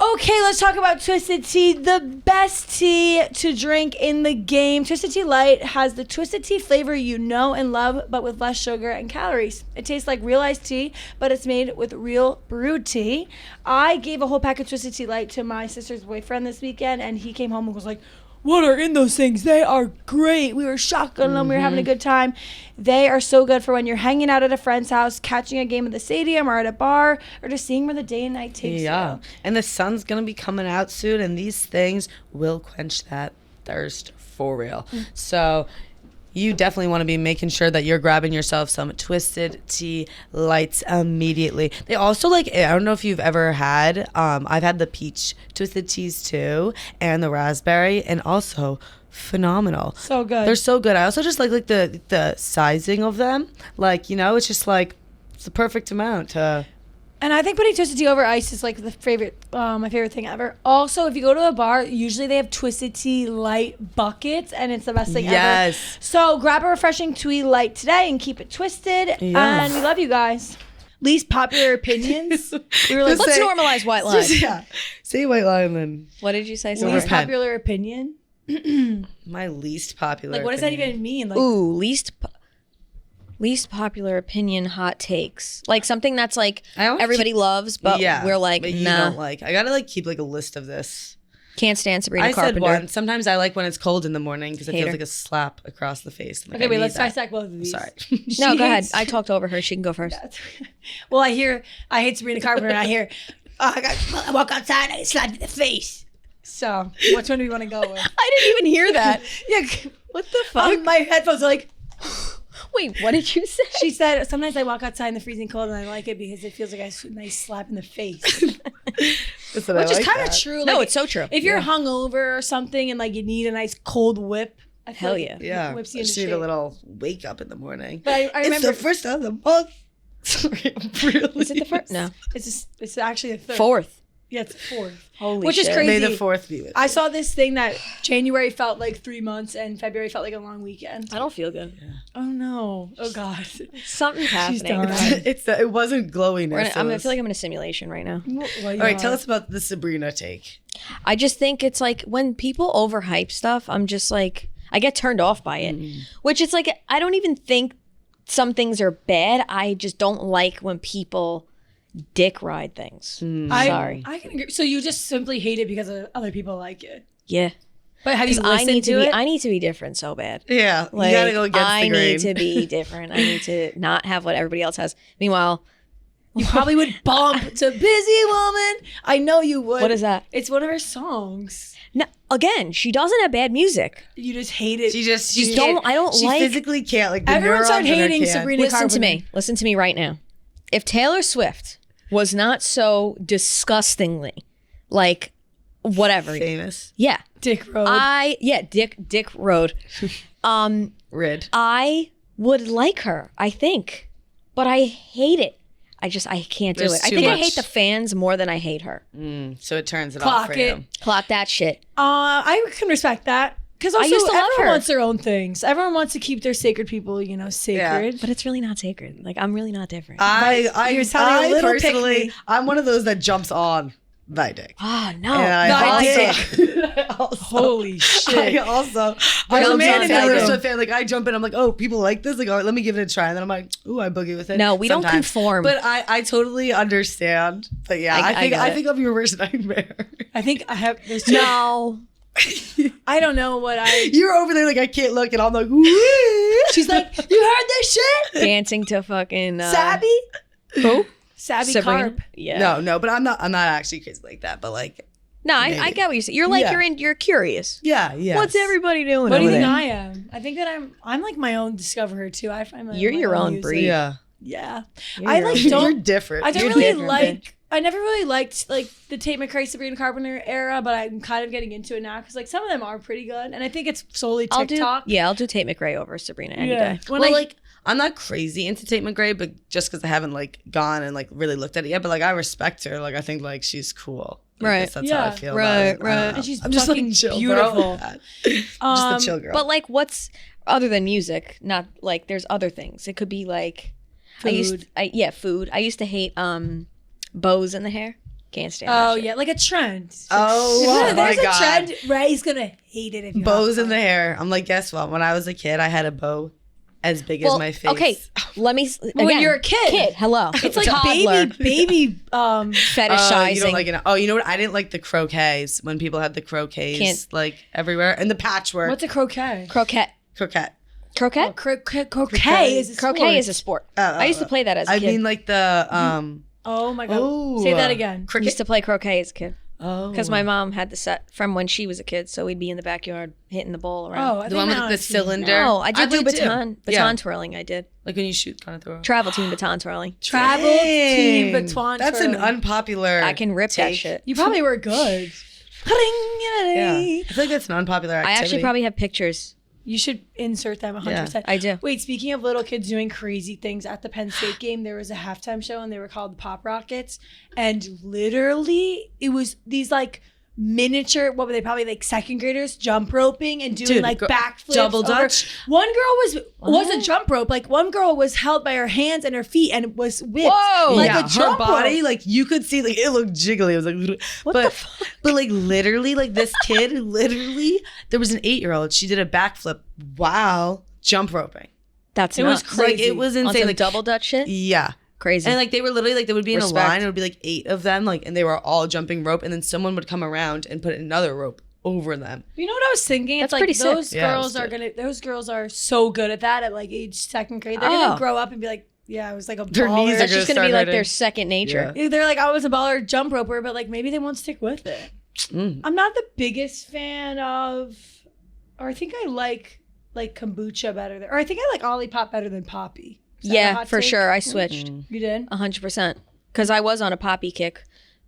Okay, let's talk about Twisted Tea, the best tea to drink in the game. Twisted Tea Light has the Twisted Tea flavor you know and love, but with less sugar and calories. It tastes like real iced tea, but it's made with real brewed tea. I gave a whole pack of Twisted Tea Light to my sister's boyfriend this weekend, and he came home and was like, "What are in those things? They are great. We were shotgunning them. We were having a good time. They are so good for when you're hanging out at a friend's house, catching a game at the stadium or at a bar, or just seeing where the day and night takes Yeah. you." And the sun's going to be coming out soon, and these things will quench that thirst for real. So you definitely want to be making sure that you're grabbing yourself some Twisted Tea Lights immediately. They also I don't know if you've ever had, I've had the peach Twisted Teas too, and the raspberry, and also phenomenal. So good. They're so good. I also just like the sizing of them. It's just like, it's the perfect amount to... And I think putting Twisted Tea over ice is like my favorite thing ever. Also, if you go to a bar, usually they have Twisted Tea Light buckets, and it's the best thing ever. Yes. So grab a refreshing Tea Light today and keep it twisted. Yes. And we love you guys. Least popular opinions. We were like, Let's say- normalize white lies. Yeah. Say white lie and then What did you say? Least Sorry? least Repent. popular opinion. my least popular. Like, what does that opinion. even mean? Like, Ooh, least popular opinion hot takes. Like something that's like I always everybody loves, but we're like, but you nah. don't like. I gotta keep a list of this. Can't stand Sabrina I Carpenter. said one. Sometimes I like when it's cold in the morning because it feels Hater. like a slap across the face. okay, wait, let's dissect both of these. Sorry. No, She go ahead. hates- I talked over her. She can go first. Well, I hate Sabrina Carpenter, and I hear, I walk outside and I get slapped in the face. So, which one do we want to go with? I didn't even hear that. Yeah, What the fuck? my headphones are like, Wait, what did you say? she said, sometimes I walk outside in the freezing cold and I like it because it feels like a nice slap in the face. Listen, Which I is like kind of that. true. No, Like, it's so true. If you're hungover or something and like you need a nice cold whip, I feel Hell like yeah. it Yeah, whips I you into just need shape. a little wake up in the morning. But I It's remember, the first of the month. Sorry, I'm really. Is it the first? No. it's actually the third. Fourth. Yeah, it's fourth. Holy Which is shit. crazy. May the 4th be with I you. saw this thing that January felt like 3 months and February felt like a long weekend. I don't feel good. Oh no. Oh God. Something's happening. done. It wasn't glowiness. I feel like I'm in a simulation right now. All right, tell us about the Sabrina take. I just think it's like when people overhype stuff, I'm just like, I get turned off by it. Which it's like, I don't even think some things are bad. I just don't like when people dick ride things. Sorry. I can agree. So you just simply hate it because other people like it. Yeah. But have you Because listened to it? I need to be different so bad. Yeah, Like, you gotta go against I the grain. need to be different. I need to not have what everybody else has. Meanwhile, You probably would bump to Busy Woman. I know you would. what is that? It's one of her songs. No, again, she doesn't have bad music. You just hate it. She just Just don't- I don't she like- physically can't like the Everyone neurons started in her hating can't. Sabrina Listen to Carpenter. me. Listen to me right now. If Taylor Swift was not so disgustingly like whatever. Famous. Yeah. Dick Road. Dick Road. Rid. I would like her, I think, but I hate it. I can't do There's it. I too think I much. hate the fans more than I hate her. So it turns it Clock off for it. you. Clock that shit. I can respect that. Because also used to love everyone her. wants their own things. Everyone wants to keep their sacred people, sacred. But it's really not sacred. Like, I'm really not different. You're sounding a little personally, pick me. I'm one of those that jumps on thy dick. no. And I also, Holy shit. I also, Jumps I'm a man on in thy Taylor dick. Swift fan. Like I jump in, I'm like, oh, people like this. Like, all right, let me give it a try. And then I'm like, ooh, I boogie with it. No, we don't sometimes. conform. But I totally understand. But yeah, I get I it. think of your worst nightmare. I think I have. There's No. I don't know what I. You're over there like I can't look, and I'm like, woo. She's like, you heard this shit? Dancing to fucking Sabby? Who? Sabby Sabrina? Carp. Yeah. No, but I'm not actually crazy like that. But like, No, I Maybe. get what you're saying. You're like Yeah. you're curious. yeah. What's everybody doing? What do you over think there? I am? I think that I'm like my own discoverer too. I find my You're my your own music. breed. Yeah. Yeah. You're I your like own- don't. You're different. I don't You're really different, like. I never really liked like the Tate McRae, Sabrina Carpenter era, but I'm kind of getting into it now because like some of them are pretty good, and I think it's solely I'll TikTok. I'll do Tate McRae over Sabrina any day. When Well, I, like I'm not crazy into Tate McRae, but just because I haven't like gone and like really looked at it yet. But like I respect her. Like I think like she's cool. Like, Right. That's how I Yeah. feel. Right, About it. I don't right. know. And she's I'm just like fucking chill, beautiful. Bro. Just a chill girl. But like, what's other than music? Not like there's other things. It could be like Food. food. I used to hate bows in the hair. Can't stand. Oh that shit. yeah, like a trend. Oh, If my there's a God. trend, Ray's gonna hate it if you bows have in the hair. I'm like, guess what? When I was a kid, I had a bow as big Well, as my face. okay. Let me. Again, when you're a kid. Hello. It's like Toddler. baby. Fetishizing. You don't like it. Oh, you know what? I didn't like the croquets when people had the croquets Can't- like everywhere and the patchwork. What's a croquet? croquet. croquet? Croquet. Croquet is a sport. Croquet is a sport. I used to play that as a I kid. mean, like the Oh my god. Oh. Say that again. I cricket. used to play croquet as a kid Oh, because my mom had the set from when she was a kid, so we'd be in the backyard hitting the ball around. Oh, I the think one with now the I've seen- cylinder. No, I did do played too. baton Yeah. twirling. I did Like when you shoot, kind of throw. travel team baton twirling. Travel team baton That's twirling. an unpopular. I can rip that take. shit. You probably were good. Yeah, I feel like that's an unpopular I activity. actually probably have pictures. You should insert them 100%. I do. Wait, speaking of little kids doing crazy things at the Penn State game, there was a halftime show and they were called the Pop Rockets. And literally, it was these like miniature, what were they, probably like second graders jump roping and doing Dude, like backflips. double over- dutch? One girl wasn't jump rope. Like one girl was held by her hands and her feet and was whipped. Whoa! Like yeah, a jump her body, rope. like you could see, like it looked jiggly. It was like, What but the fuck? but like literally, like this kid, literally, there was an 8-year-old. She did a backflip while jump roping. That's It was nuts. crazy. Like it was On insane. some Like double dutch shit. yeah. Crazy. And like they were literally like they would be in a Respect. line. It would be like 8 of them, like, and they were all jumping rope, and then someone would come around and put another rope over them. You know what I was thinking? That's It's like pretty sick. those Yeah, it girls was are good. those girls are so good at that at like age second grade. They're Oh. gonna grow up and be like, yeah, I was like a Their baller. knees are That's just gonna be start like their hurting. second nature. Yeah. They're like, I was a baller jump roper, but like maybe they won't stick with it. Mm. I'm not the biggest fan of, or I think I like kombucha better than, or I think I like Olipop better than Poppy. Is that a Yeah, hot for take? sure. I switched You did? 100% because I was on a poppy kick,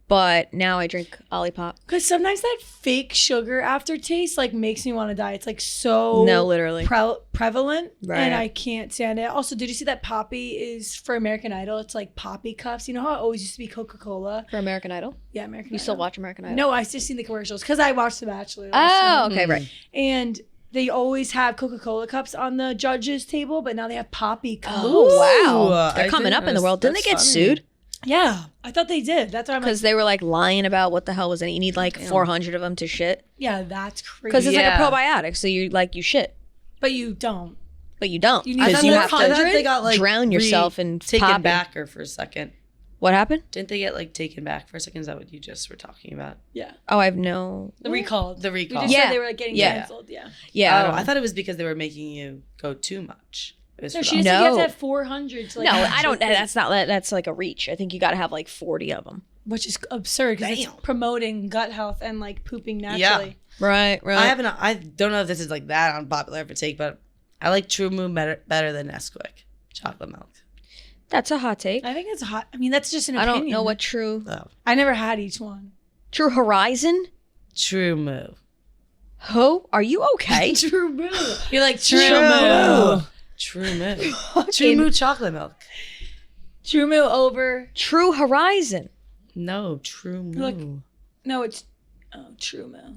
but now I drink Olipop. Because sometimes that fake sugar aftertaste like makes me want to die. It's like so No, literally. prevalent, Right. and I can't stand it. Also, did you see that Poppy is for American Idol? It's like Poppy cups. You know how it always used to be Coca-Cola? For American Idol, Yeah, American you Idol. still watch American Idol? No, I just seen the commercials because I watched The Bachelor. last Oh, night. okay, right. And they always have Coca-Cola cups on the judges' table, but now they have Poppy cups. Oh wow, Ooh, they're I coming didn't up in the notice. world. Didn't they get That's funny. sued Yeah, I thought they did. That's why I'm like, because they were like lying about what the hell was in it? You need like 400 of them to shit yeah, that's crazy. because it's Yeah. like a probiotic. So you like you shit, But you don't. but you don't You need because to you more have I thought to. they got like drown yourself in taken Poppy. back or for a second. What happened? Didn't they get like taken back for a second? Is that what you just were talking about? Yeah. Oh, I have no. The recall. The You recall. just Yeah. said they were like getting Yeah. canceled. Yeah. Yeah, Oh, don't I know. thought it was because they were making you go too much. It was No, for she the- just said you have to No. have 400 to like. No, I actually don't. play, That's not. That's like a reach. I think you got to have like 40 of them. which is absurd because it's Damn. promoting gut health and like pooping naturally. Right, right. I don't know if this is like that unpopular of a take, but I like True Moon better than Nesquik chocolate milk. That's a hot take. I think it's hot. I mean, that's just an I opinion. don't know what True Oh. I never had each one. True Horizon. True Moo. Ho, are you okay? True Moo. You're like True Moo. Moo. True Moo. True Moo chocolate milk. True Moo over. True Horizon. No, True Moo. Look. No, it's True Moo.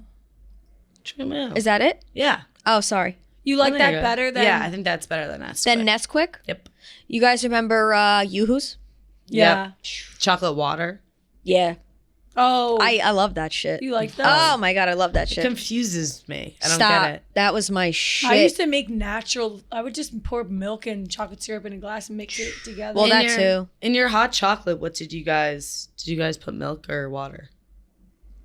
True Moo. Is that it? Yeah. Oh, sorry. You like There that you go. better than? Yeah, I think that's better than Nesquik. Then Nesquik. Yep. You guys remember Yoo-Hoo's? Yeah. Yep. Chocolate water. Yeah. Oh, I love that shit. you like Oh that? my god, I love that It shit. confuses me. I don't Stop. get it. That was my shit. I used to make natural. I would just pour milk and chocolate syrup in a glass and mix it together. Well, that your, too. In your hot chocolate, what did you guys put milk or water?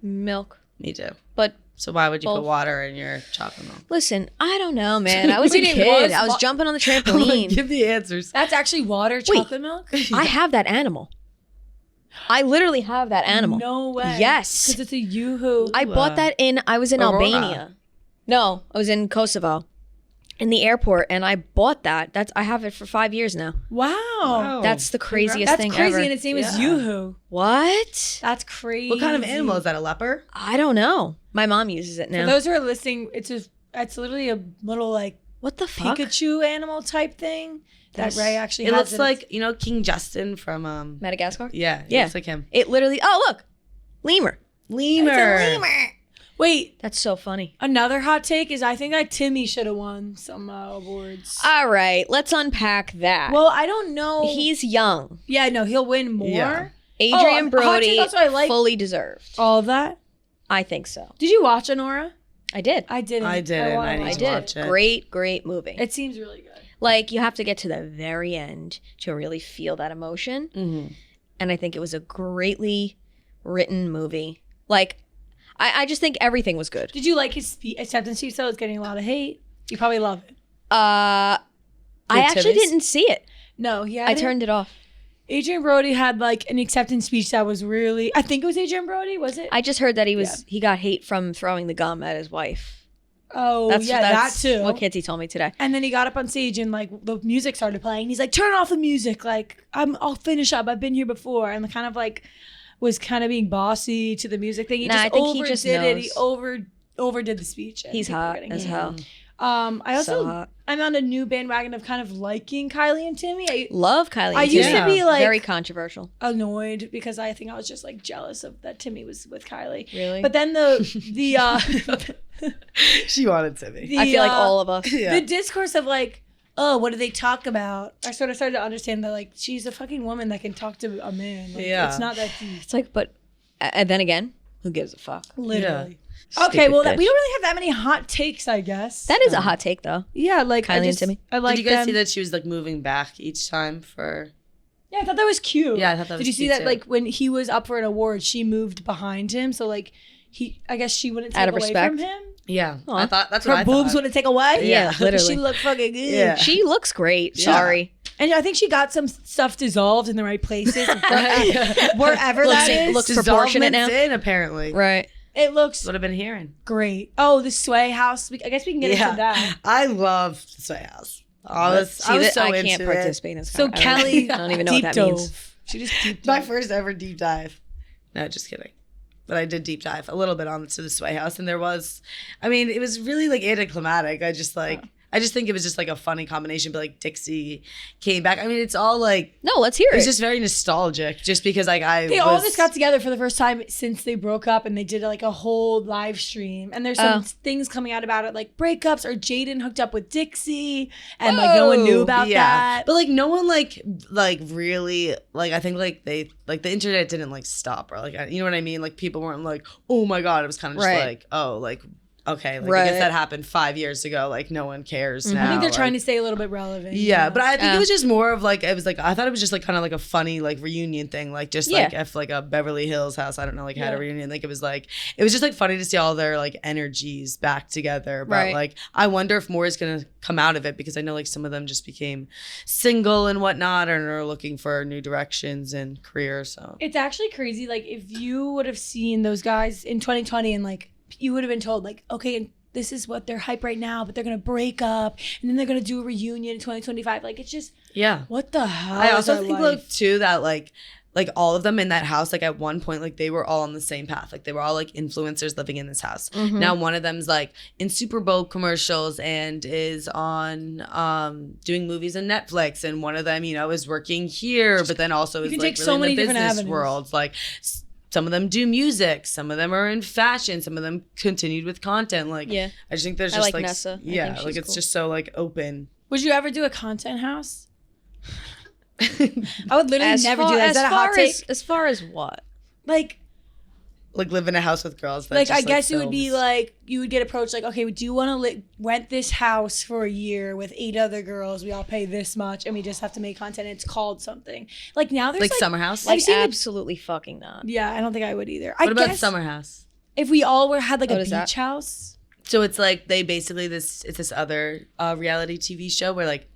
Milk. Me too. But So why would you Both. put water in your chocolate milk? listen, I don't know, man. I was a Wait, it kid. was I was wa- jumping on the trampoline. Give the answers. That's actually water chocolate milk. I have that animal. I literally have that animal. No way. Yes. because it's a Yoo-hoo. I bought that I was in Aurora. Albania. No, I was in Kosovo. In the airport, and I bought that. I have it for 5 years now. Wow. That's the craziest That's thing crazy, ever. and its name is Yeah. Yoo-hoo. What? That's crazy. What kind of animal is that? A leopard? I don't know. My mom uses it For now. those who are listening, it's literally a little like What the fuck? Pikachu animal type thing that Ray actually It has. looks in like King Justin from Madagascar? Yeah, it Yeah. looks like him. It literally, oh, look. Lemur. Lemur. Wait, That's so funny. another hot take is I think that Timmy should have won some awards. All right, let's unpack that. Well, I don't know. He's young. Yeah, no, he'll win more. Yeah. Adrian hot Brody take, that's what I like. fully deserved. All of that. I think so. Did you watch Honora? I did. I didn't. I didn't. wanna I need watch I to did. watch it. Great movie. It seems really good. Like, you have to get to the very end to really feel that emotion. Mm-hmm. And I think it was a greatly written movie. Like, I just think everything was good. Did you like his acceptance speech? Though it's getting a lot of hate. You probably love it. I actually Titties? didn't see it. No, he had I turned it off. Adrian Brody had like an acceptance speech that was really. I think it was Adrian Brody. Was it? I just heard that he got hate from throwing the gum at his wife. Oh, That's that too. what Kitty told me today. And then he got up on stage and like the music started playing. He's like, "Turn off the music! Like I'll finish up. I've been here before." And kind of like was kind of being bossy to the music thing. He Nah, just I think overdid he just it. He knows. overdid the speech. and He's people were hot getting as hate. hell. I also So hot. I'm on a new bandwagon of kind of liking Kylie and Timmy. I Love Kylie. I and used Timmy. to be like very controversial. annoyed because I think I was just like jealous of that Timmy was with Kylie. Really? But then the She wanted to be. I feel like all of us. Yeah. the discourse of like, oh, what do they talk about? I sort of started to understand that like she's a fucking woman that can talk to a man. Like, Yeah. it's not that deep. It's like, but and then again, who gives a fuck? Literally. Yeah. Okay, well, Stupid we bitch. don't really have that many hot takes, I guess. That is a hot take, though. Yeah, like Kylie and Timmy. I like Did you guys them. see that she was like moving back each time for? Yeah, I thought that was cute. Yeah, I thought that Did was you see cute, that? too. Like when he was up for an award, she moved behind him, so like I guess she wouldn't take Out of away respect? from him. Yeah, Aw. I thought that's Her what I boobs thought. wouldn't take away. Yeah, literally. She looked fucking good. Yeah. She looks great. Yeah. Sorry. And I think she got some stuff dissolved in the right places. Wherever Looks that in- is. looks proportionate now. Dissolvement's in, apparently. Right. It looks What I've been hearing. great. Oh, the Sway House. I guess we can get into that. I love the Sway House. I was that so I into can't it. participate in this. So I don't- Kelly I don't even know deep what that means. dove. She just deep My dove. first ever deep dive. No, just kidding. But I did deep dive a little bit onto the Sway House, and there was, I mean, it was really like anticlimactic. I just think it was just like a funny combination. But like Dixie came back. I mean, it's all like No, let's hear it was it. just very nostalgic. Just because like They all just got together for the first time since they broke up, and they did like a whole live stream. And there's some things coming out about it, like breakups, or Jaden hooked up with Dixie, and like no one knew about that. But like no one like really like I think like they like the internet didn't like stop or like you know what I mean. Like people weren't like, oh my god. It was kind of just Right. like, oh like. Okay, like I Right. guess that happened 5 years ago. Like no one cares now. I think they're like, trying to stay a little bit relevant. Yeah, but I think Yeah. it was just more of like it was like I thought it was just like kind of like a funny like reunion thing, like just like Yeah. if like a Beverly Hills house, I don't know, like had Yeah. a reunion. Like it was just like funny to see all their like energies back together. But Right. like I wonder if more is gonna come out of it because I know like some of them just became single and whatnot and are looking for new directions and careers. So It's actually crazy. Like if you would have seen those guys in 2020 and like you would have been told like, okay, and this is what they're hype right now, but they're gonna break up and then they're gonna do a reunion in 2025. Like it's just yeah. what the hell? I is also our think life? like too that like like all of them in that house, like at one point, like they were all on the same path. Like they were all like influencers living in this house. Now one of them's like in Super Bowl commercials and is on doing movies on Netflix. And one of them, you know, is working here, but then also is like take really so in many the different business avenues. world. Like some of them do music, some of them are in fashion, some of them continued with content. Like Yeah. I just think there's I just like like Nessa. I yeah, think she's like it's cool. just so like open. Would you ever do a content house? I would literally never do that. Is that a hot far take? as far as what? Like Live in a house with girls. That like just, I guess it would be films. like you would get approached like, okay, do you want to rent this house for a year with 8 other girls? We all pay this much, and we just have to make content. It's called something. Like now there's like Summer House. I've Like seen absolutely fucking not. yeah, I don't think I would either. What I about guess Summer House? if we all had like What a is that? beach house. So it's like they basically it's this other reality TV show where like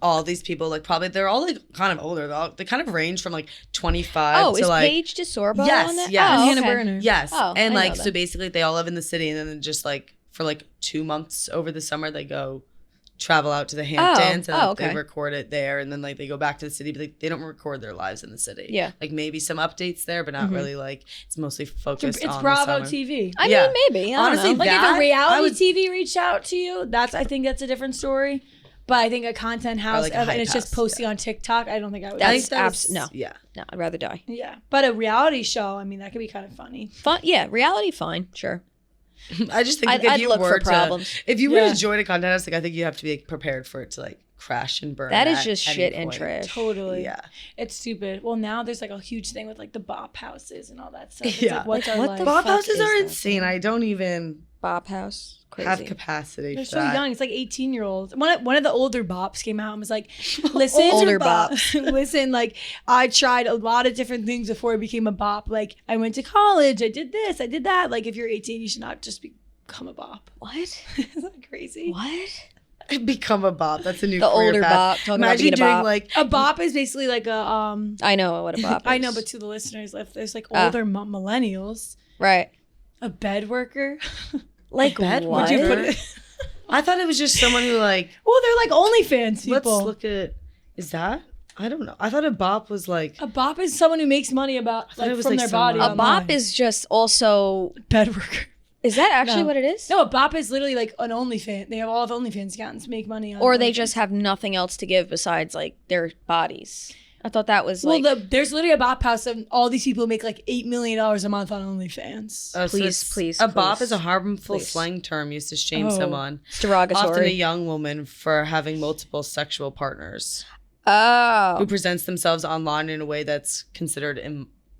all these people like probably they're all like kind of older. They kind of range from like 25 Oh, to is like Paige DeSorbo Yes, on that? yes. Oh, Hannah okay. Burner. yes, Oh, and I like know so that. basically they all live in the city and then just like for like 2 months over the summer they go travel out to the Hamptons and Oh, like, okay. they record it there and then like they go back to the city but like, they don't record their lives in the city. Yeah. like maybe some updates there but not really like it's mostly focused It's on Bravo the summer. TV. I Yeah. mean, maybe. I don't Honestly, know. Like that, if a reality I would- TV reached out to you, I think that's a different story. But I think a content house like a and hype it's just house, posting on TikTok. I don't think I would. I That's think that's no. yeah. No, I'd rather die. Yeah, but a reality show. I mean, that could be kind of funny. Fun, yeah. Reality, fine, sure. I just think I'd- if I'd you look were for to, problems. if you were Yeah. to join a content house, like I think you have to be like, prepared for it to like crash and burn. That is at just any shit and point. trash. Totally. Yeah, It's stupid. Well, now there's like a huge thing with like the bop houses and all that stuff. It's Yeah. like, what's our What life? the Bob fuck houses is are that insane. I don't even Bop House, crazy. have capacity They're for so that. young. It's like 18-year-olds. One of the older bops came out and was like, listen, Older bops. listen, like I tried a lot of different things before I became a bop. Like I went to college, I did this, I did that. Like if you're 18, you should not just become a bop. What? Isn't that crazy? What? Become a bop. That's a new The career older path. bop talking about Imagine being a doing bop. like A bop is basically like a I know what a bop is. I know, but to the listeners, if there's like Ah. older millennials, right. a bed worker. Like bed what? would you put it? I thought it was just someone who like Well, they're like OnlyFans people. let's look at is that I don't know. I thought a bop was like A bop is someone who makes money about thought it like was, from like, their body. someone- A bop online. is just also. bed worker. Is that actually No. what it is? No, a bop is literally like an OnlyFans. They have all of OnlyFans accounts make money on. Or they OnlyFans. just have nothing else to give besides like their bodies. I thought that was Well, like. there's literally a bop house of all these people who make like $8 million a month on OnlyFans. so Please, it's- please, A bop please, is a harmful please. slang term used to shame Oh. someone. It's derogatory. Often a young woman for having multiple sexual partners who Oh. presents themselves online in a way that's considered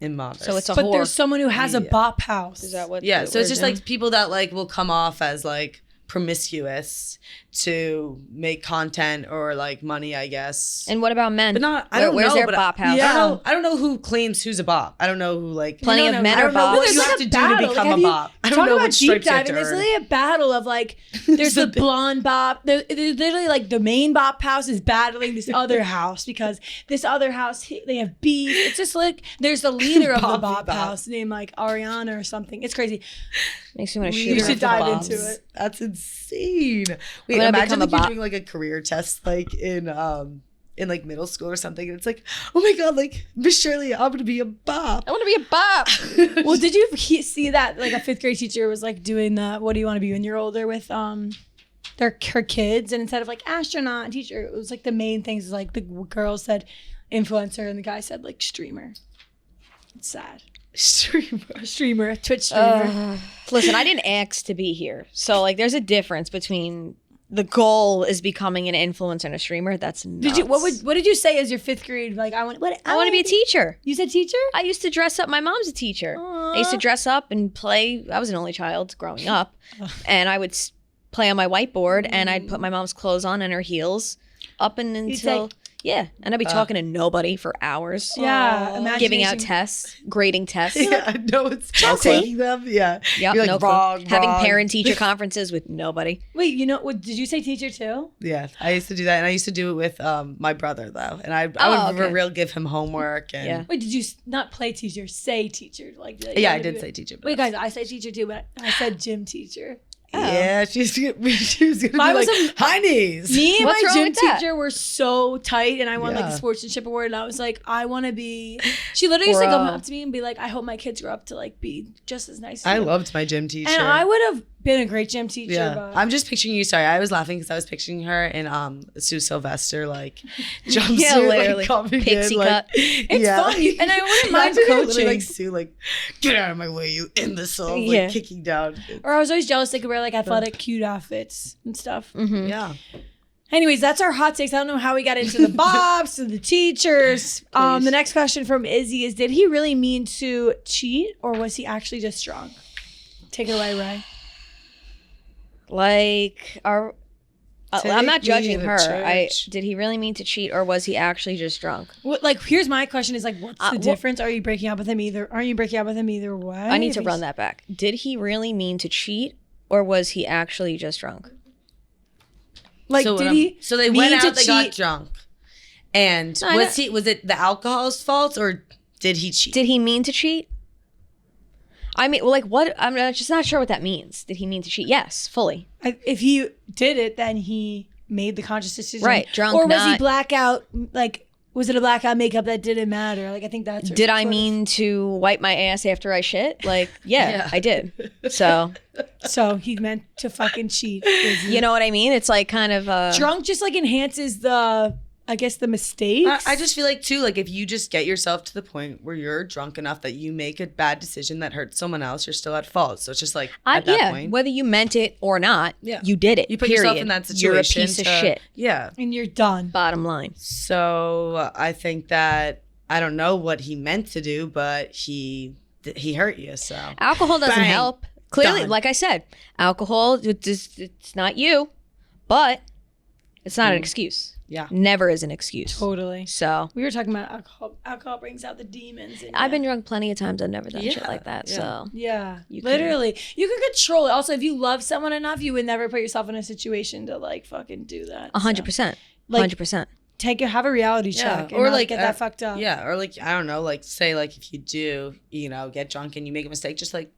immodest. So it's a But whore. there's someone who has a Yeah. bop house. Is that what? yeah. the So it's word just is? like people that like will come off as like promiscuous to make content or like money, I guess. And what about men? but not. I don't Where's know. their but bop house? Yeah. I don't know who claims who's a bop. I don't know who like. Plenty No, of no, men I are don't know what bops. you have to do to become a bop. I don't Talk know about which deep stripes you have diving. to There's earn. literally a battle of like, there's the a bit- blonde bop. There's literally like the main bop house is battling this other house because this other house they have beef. It's just like there's the leader of the Boppy bop bop. house named like Ariana or something. It's crazy. Makes me want to shoot You her. should dive into it. That's insane. Wait, gonna imagine become a like you're bop. doing like a career test like in like middle school or something, and it's like, oh my god, like Miss Shirley, I'm gonna be a bop. I want to be a bop. Well, did you see that like a 5th grade teacher was like doing the what do you want to be when you're older with her kids, and instead of like astronaut and teacher, it was like the main things is like the girl said influencer and the guy said like streamer. It's sad. Streamer, a Twitch streamer. Listen, I didn't ask to be here. So, like, there's a difference between the goal is becoming an influencer and a streamer. That's nuts. Did you what did you say as your 5th grade? Like I want to be a teacher. You said teacher? I used to dress up. My mom's a teacher. I used to dress up and play. I was an only child growing up. And I would play on my whiteboard and I'd put my mom's clothes on and her heels up and until... Yeah, and I'd be talking to nobody for hours. Yeah, Giving out imagination. tests, grading tests. Yeah, no, it's Chelsea. taking them. Yeah, Yep, you're like no clue. wrong, Having wrong. parent-teacher conferences with nobody. Wait, you know what? Did you say teacher too? Yeah, I used to do that, and I used to do it with my brother though, and I Oh, would okay. for real give him homework and Yeah. Wait, did you not play teacher? Say teacher? Like yeah, I did say teacher. But Wait, guys, I said teacher too, but I said gym teacher. Yeah, she was gonna be Mine was like, high knees. Me and What's my wrong gym with that? teacher were so tight, and I won like Yeah. the sportsmanship award, and I was like, I want to be. She literally used to come Bro. up to me and be like, I hope my kids grow up to like be just as nice as I you. loved my gym teacher. And I would have been a great gym teacher. Yeah, But I'm just picturing you. Sorry, I was laughing because I was picturing her in Sue Sylvester like jumpsuit, Yeah, literally. like coming Pixie in, like, cut. it's fun, and I wouldn't mind Imagine her literally, coaching. like Sue, like get out of my way, you imbecile, like Yeah. kicking down. Or I was always jealous they could wear like athletic, cute outfits and stuff. Mm-hmm. Yeah, Anyways, that's our hot takes. I don't know how we got into the bobs to the teachers. The next question from Izzy is: did he really mean to cheat, or was he actually just drunk? Take it away, Ray. Like, I'm not Take me judging to her. church. Did he really mean to cheat, or was he actually just drunk? What, like, here's my question: is like, what's the well- difference? Are you breaking up with him either? Aren't you breaking up with him either way? I need If to he's- run that back. Did he really mean to cheat, or was he actually just drunk? Like, so did he? So they mean went to out. They got cheat? drunk, and I was it the alcohol's fault or did he cheat? Did he mean to cheat? I mean, well, like, what? I'm just not sure what that means. Did he mean to cheat? Yes, fully. If he did it, then he made the conscious decision. Right, drunk, or was he not- blackout? Like, was it a blackout makeup that didn't matter? Like, I think that's. Did I mean to wipe my ass after I shit? Like, yeah, Yeah. I did. So, So he meant to fucking cheat. Izzy. you know what I mean? It's like kind of Drunk just like enhances the, I guess, the mistakes. I just feel like too, like if you just get yourself to the point where you're drunk enough that you make a bad decision that hurts someone else, you're still at fault. So it's just like at that yeah, point, whether you meant it or not, Yeah. you did it. you put yourself period. in that You're a situation. piece of shit. Yeah. and you're done. Bottom line. So I think that I don't know what he meant to do, but he hurt you. So Alcohol doesn't Bang. help. Clearly, Done. like I said, alcohol, it's not you, but it's not an excuse. yeah. Never is an excuse. Totally. So We were talking about alcohol. Alcohol brings out the demons. In I've ya. been drunk plenty of times. I've never done shit Yeah, like that. yeah. So Yeah, You can- literally. You can control it. Also, if you love someone enough, you would never put yourself in a situation to like fucking do that. 100%. Like- 100%. Have a reality Yeah, check, or or like like, get that fucked up. Yeah, or like I don't know, like say like if you do, get drunk and you make a mistake, just like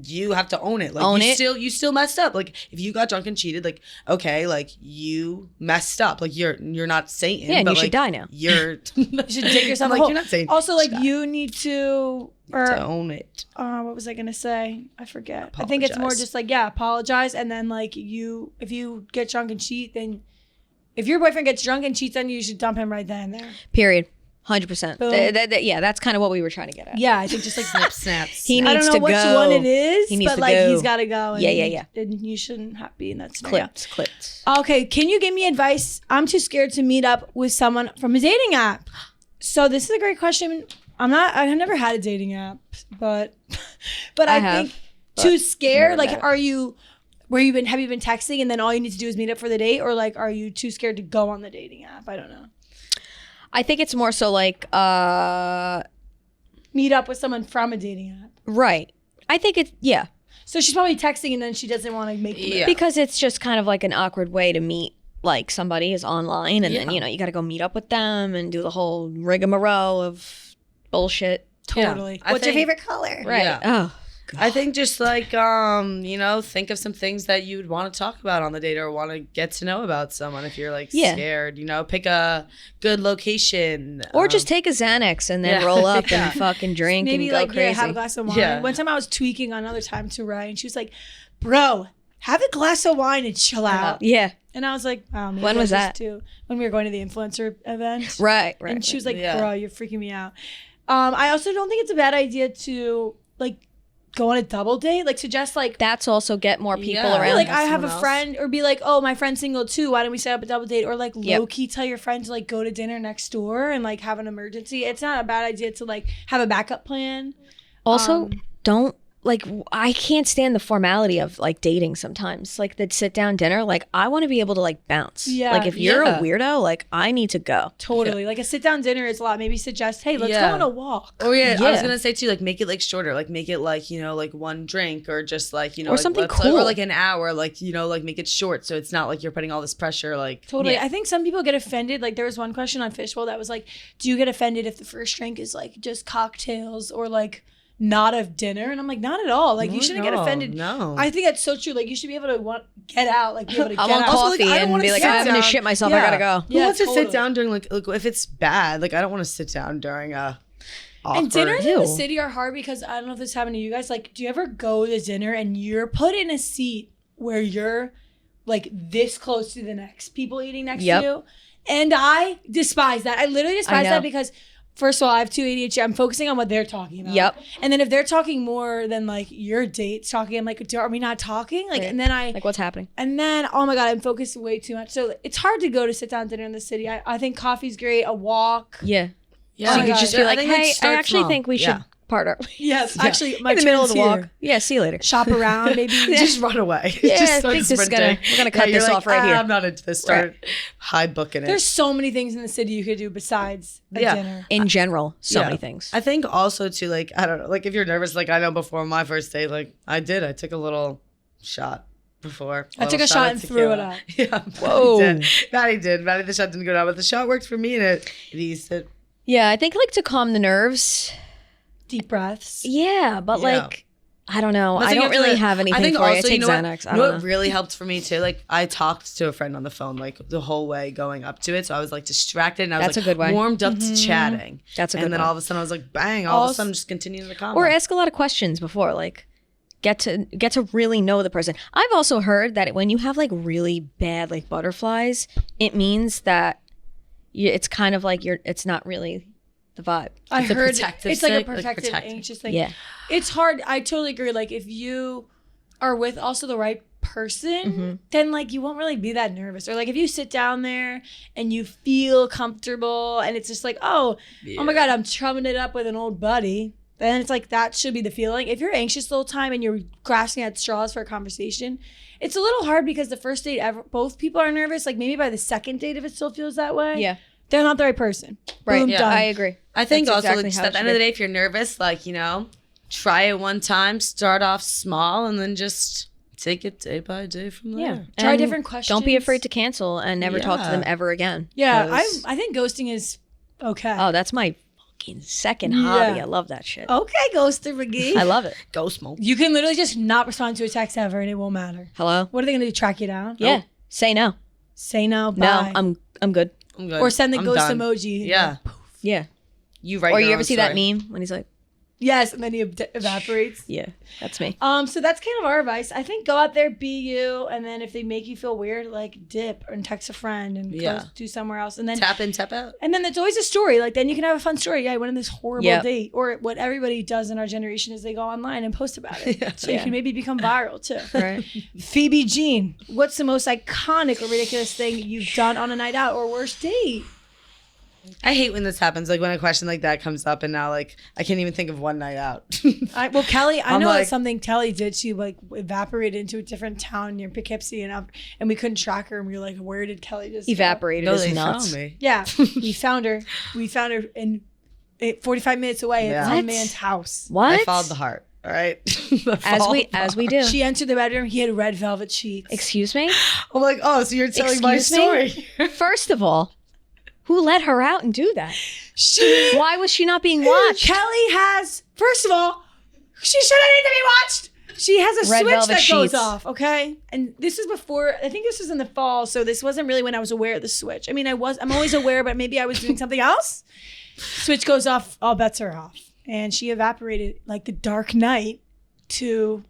you have to own it. Like Own you it. still messed up. Like if you got drunk and cheated, like okay, like you messed up. Like you're not Satan. Yeah, and but you should like, die now. You're You should dig yourself like a hole. you're not Satan. Also, like Shut up. you need to, or to own it. what was I gonna say? I forget. I think it's more Apologize. just like apologize, and then like if you get drunk and cheat, then if your boyfriend gets drunk and cheats on you, you should dump him right then and there. Period. 100%. Boom. Yeah, that's kind of what we were trying to get at. Yeah, I think just like Snaps. He I don't needs know to which go. one it is, He needs but to like go. he's got to go. And Yeah. And you shouldn't be in that scenario. Clipped. Okay, can you give me advice? I'm too scared to meet up with someone from a dating app. So this is a great question. I've never had a dating app, but I have, think too scared. never Like, met. have you been texting and then all you need to do is meet up for the date, or like are you too scared to go on the dating app? I don't know. I think it's more so like, Meet up with someone from a dating app. right. I think it's, yeah. So she's probably texting and then she doesn't want to make the move. Yeah. Because it's just kind of like an awkward way to meet like somebody is online and then, you got to go meet up with them and do the whole rigmarole of bullshit. Totally. I What's your think- favorite color? Right. Yeah. Oh, I think just like think of some things that you would want to talk about on the date or want to get to know about someone if you're like Yeah. scared. Pick a good location. or just take a Xanax and then yeah. roll up Yeah. and fucking drink Maybe and go like crazy. have a glass of wine. Yeah. One time I was tweaking another time to Ryan, and she was like, "Bro, have a glass of wine and chill out." Yeah. And I was like, "Wow." Maybe When was I that? just do. When we were going to the influencer event, Right. and she was like, Yeah. "Bro, you're freaking me out." I also don't think it's a bad idea to like go on a double date. Like suggest like. That's also get more people Yeah. around. Like have I have a someone else. friend, or be like, "Oh, my friend's single too. Why don't we set up a double date?" Or like Yep. low key tell your friend to like go to dinner next door and like have an emergency. It's not a bad idea to like have a backup plan. Also, don't like I can't stand the formality of like dating sometimes. Like the sit down dinner, like I want to be able to like bounce. Yeah. Like if you're Yeah. a weirdo, like I need to go. Totally. Like a sit down dinner is a lot. Maybe suggest, hey, let's Yeah. go on a walk. Oh yeah, I was Yeah. gonna say too, like make it like shorter, like make it like like one drink or just like Or like, something let's- cool. or like an hour, like like make it short so it's not like you're putting all this pressure. Like Totally. Yeah. I think some people get offended. Like there was one question on Fishbowl that was like, do you get offended if the first drink is like just cocktails or like not of dinner. And I'm like, not at all. Like, you shouldn't get offended. No. I think that's so true. Like, you should be able to get out. Like, be able to get I want out. coffee Also, like, I don't and wanna be like, sit I'm gonna down. shit myself. I gotta go. Who wants to totally. sit down during like if it's bad? Like I don't want to sit down during a. Awkward. And dinners in the Ew. city are hard because I don't know if this happened to you guys. Like, do you ever go to dinner and you're put in a seat where you're like this close to the next people eating next to you? And I despise that. I literally despise that because, first of all, I have 2 ADHD. I'm focusing on what they're talking about. Yep. And then if they're talking more than like your date's talking, I'm like, are we not talking? Like, and then like, what's happening? And then, oh my God, I'm focused way too much. So it's hard to go to sit down dinner in the city. I think coffee's great. A walk. Yeah. Yeah, So you could God. just be like, I think we hey, start I actually small. think we should part our Yes, actually, my in the middle of the turn's walk. here. Yeah, see you later. Shop around, maybe. Just run away. Yeah, Just I start think this is sprinting. we're gonna cut you're this like, off right here. I'm not into this. Start high booking it. There's so many things in the city you could do besides a dinner. In general, so Yeah. many things. I think also too, like, I don't know, like if you're nervous, like I know before my first date, like I took a little shot before. I took a shot and threw it up. Yeah. Whoa. Maddie did. Maddie, the shot didn't go down, but the shot worked for me and it eased it. Yeah, I think like to calm the nerves. Deep breaths. Yeah, but Yeah. like I don't know. But I you don't have to, really like, have anything I think for you. I also, take you know Xanax. What, I you know don't what know. really helped for me too? Like I talked to a friend on the phone like the whole way going up to it. So I was like distracted and I was That's like a good way. warmed up to chatting. That's a good And then one. all of a sudden I was like, bang, all of a sudden just continuing the convo. Or ask a lot of questions before, like get to really know the person. I've also heard that when you have like really bad like butterflies, it means that it's kind of like it's not really the vibe. I It's a heard protective it's like a thing, like protective, protecting. anxious thing. Yeah. It's hard. I totally agree. Like if you are with also the right person, then like you won't really be that nervous. Or like if you sit down there and you feel comfortable and it's just like, oh my God, I'm chumming it up with an old buddy. Then it's like that should be the feeling. If you're anxious the whole time and you're grasping at straws for a conversation, it's a little hard because the first date both people are nervous. Like maybe by the second date, if it still feels that way, Yeah. they're not the right person. Right. Boom, yeah. done. I agree. I think That's also exactly like, just how at it the end should of the be. day, if you're nervous, like, try it one time, start off small, and then just take it day by day from there. Yeah. Try And different questions. Don't be afraid to cancel and never talk to Yeah. them ever again. Yeah, 'Cause- I think ghosting is okay. Oh, that's my fucking second Yeah. hobby. I love that shit. Okay, Ghoster McGee. I love it. Go smoke. You can literally just not respond to a text ever and it won't matter. Hello? What are they going to do? Track you down? Yeah. Say no. Say no, No, bye. I'm good. I'm good. Or send the I'm ghost done. emoji. Yeah. Yeah. You write Or your you own ever see that story. meme when he's like, Yes, and then he evaporates. yeah, that's me. So that's kind of our advice. I think go out there, be you, and then if they make you feel weird, like dip and text a friend and go do somewhere else. And then Tap in, tap out. And then it's always a story. Like then you can have a fun story. Yeah, I went on this horrible Yep. date. Or what everybody does in our generation is they go online and post about it. So you can maybe become viral too. Right. Phoebe Jean, what's the most iconic or ridiculous thing you've done on a night out or worst date? I hate when this happens, like when a question like that comes up and now like I can't even think of one night out. Well, Kelly, I I'm know like- it's something Kelly did. She like evaporated into a different town near Poughkeepsie and we couldn't track her. And we were like, where did Kelly just go? Evaporated No, is they nuts. found me. Yeah, we found her. We found her in 45 minutes away Yeah. at some What? man's house. What? I followed the heart. All right. as we do. She entered the bedroom. He had red velvet sheets. Excuse me? I'm like, oh, so you're telling my Excuse story. me? First of all, who let her out and do that? She Why was she not being watched? Kelly has, first of all, she shouldn't need to be watched. She has a Red switch velvet that goes sheets. off, okay? And this is before, I think this was in the fall, so this wasn't really when I was aware of the switch. I mean, I'm always aware, but maybe I was doing something else. Switch goes off, all bets are off. And she evaporated like the dark night to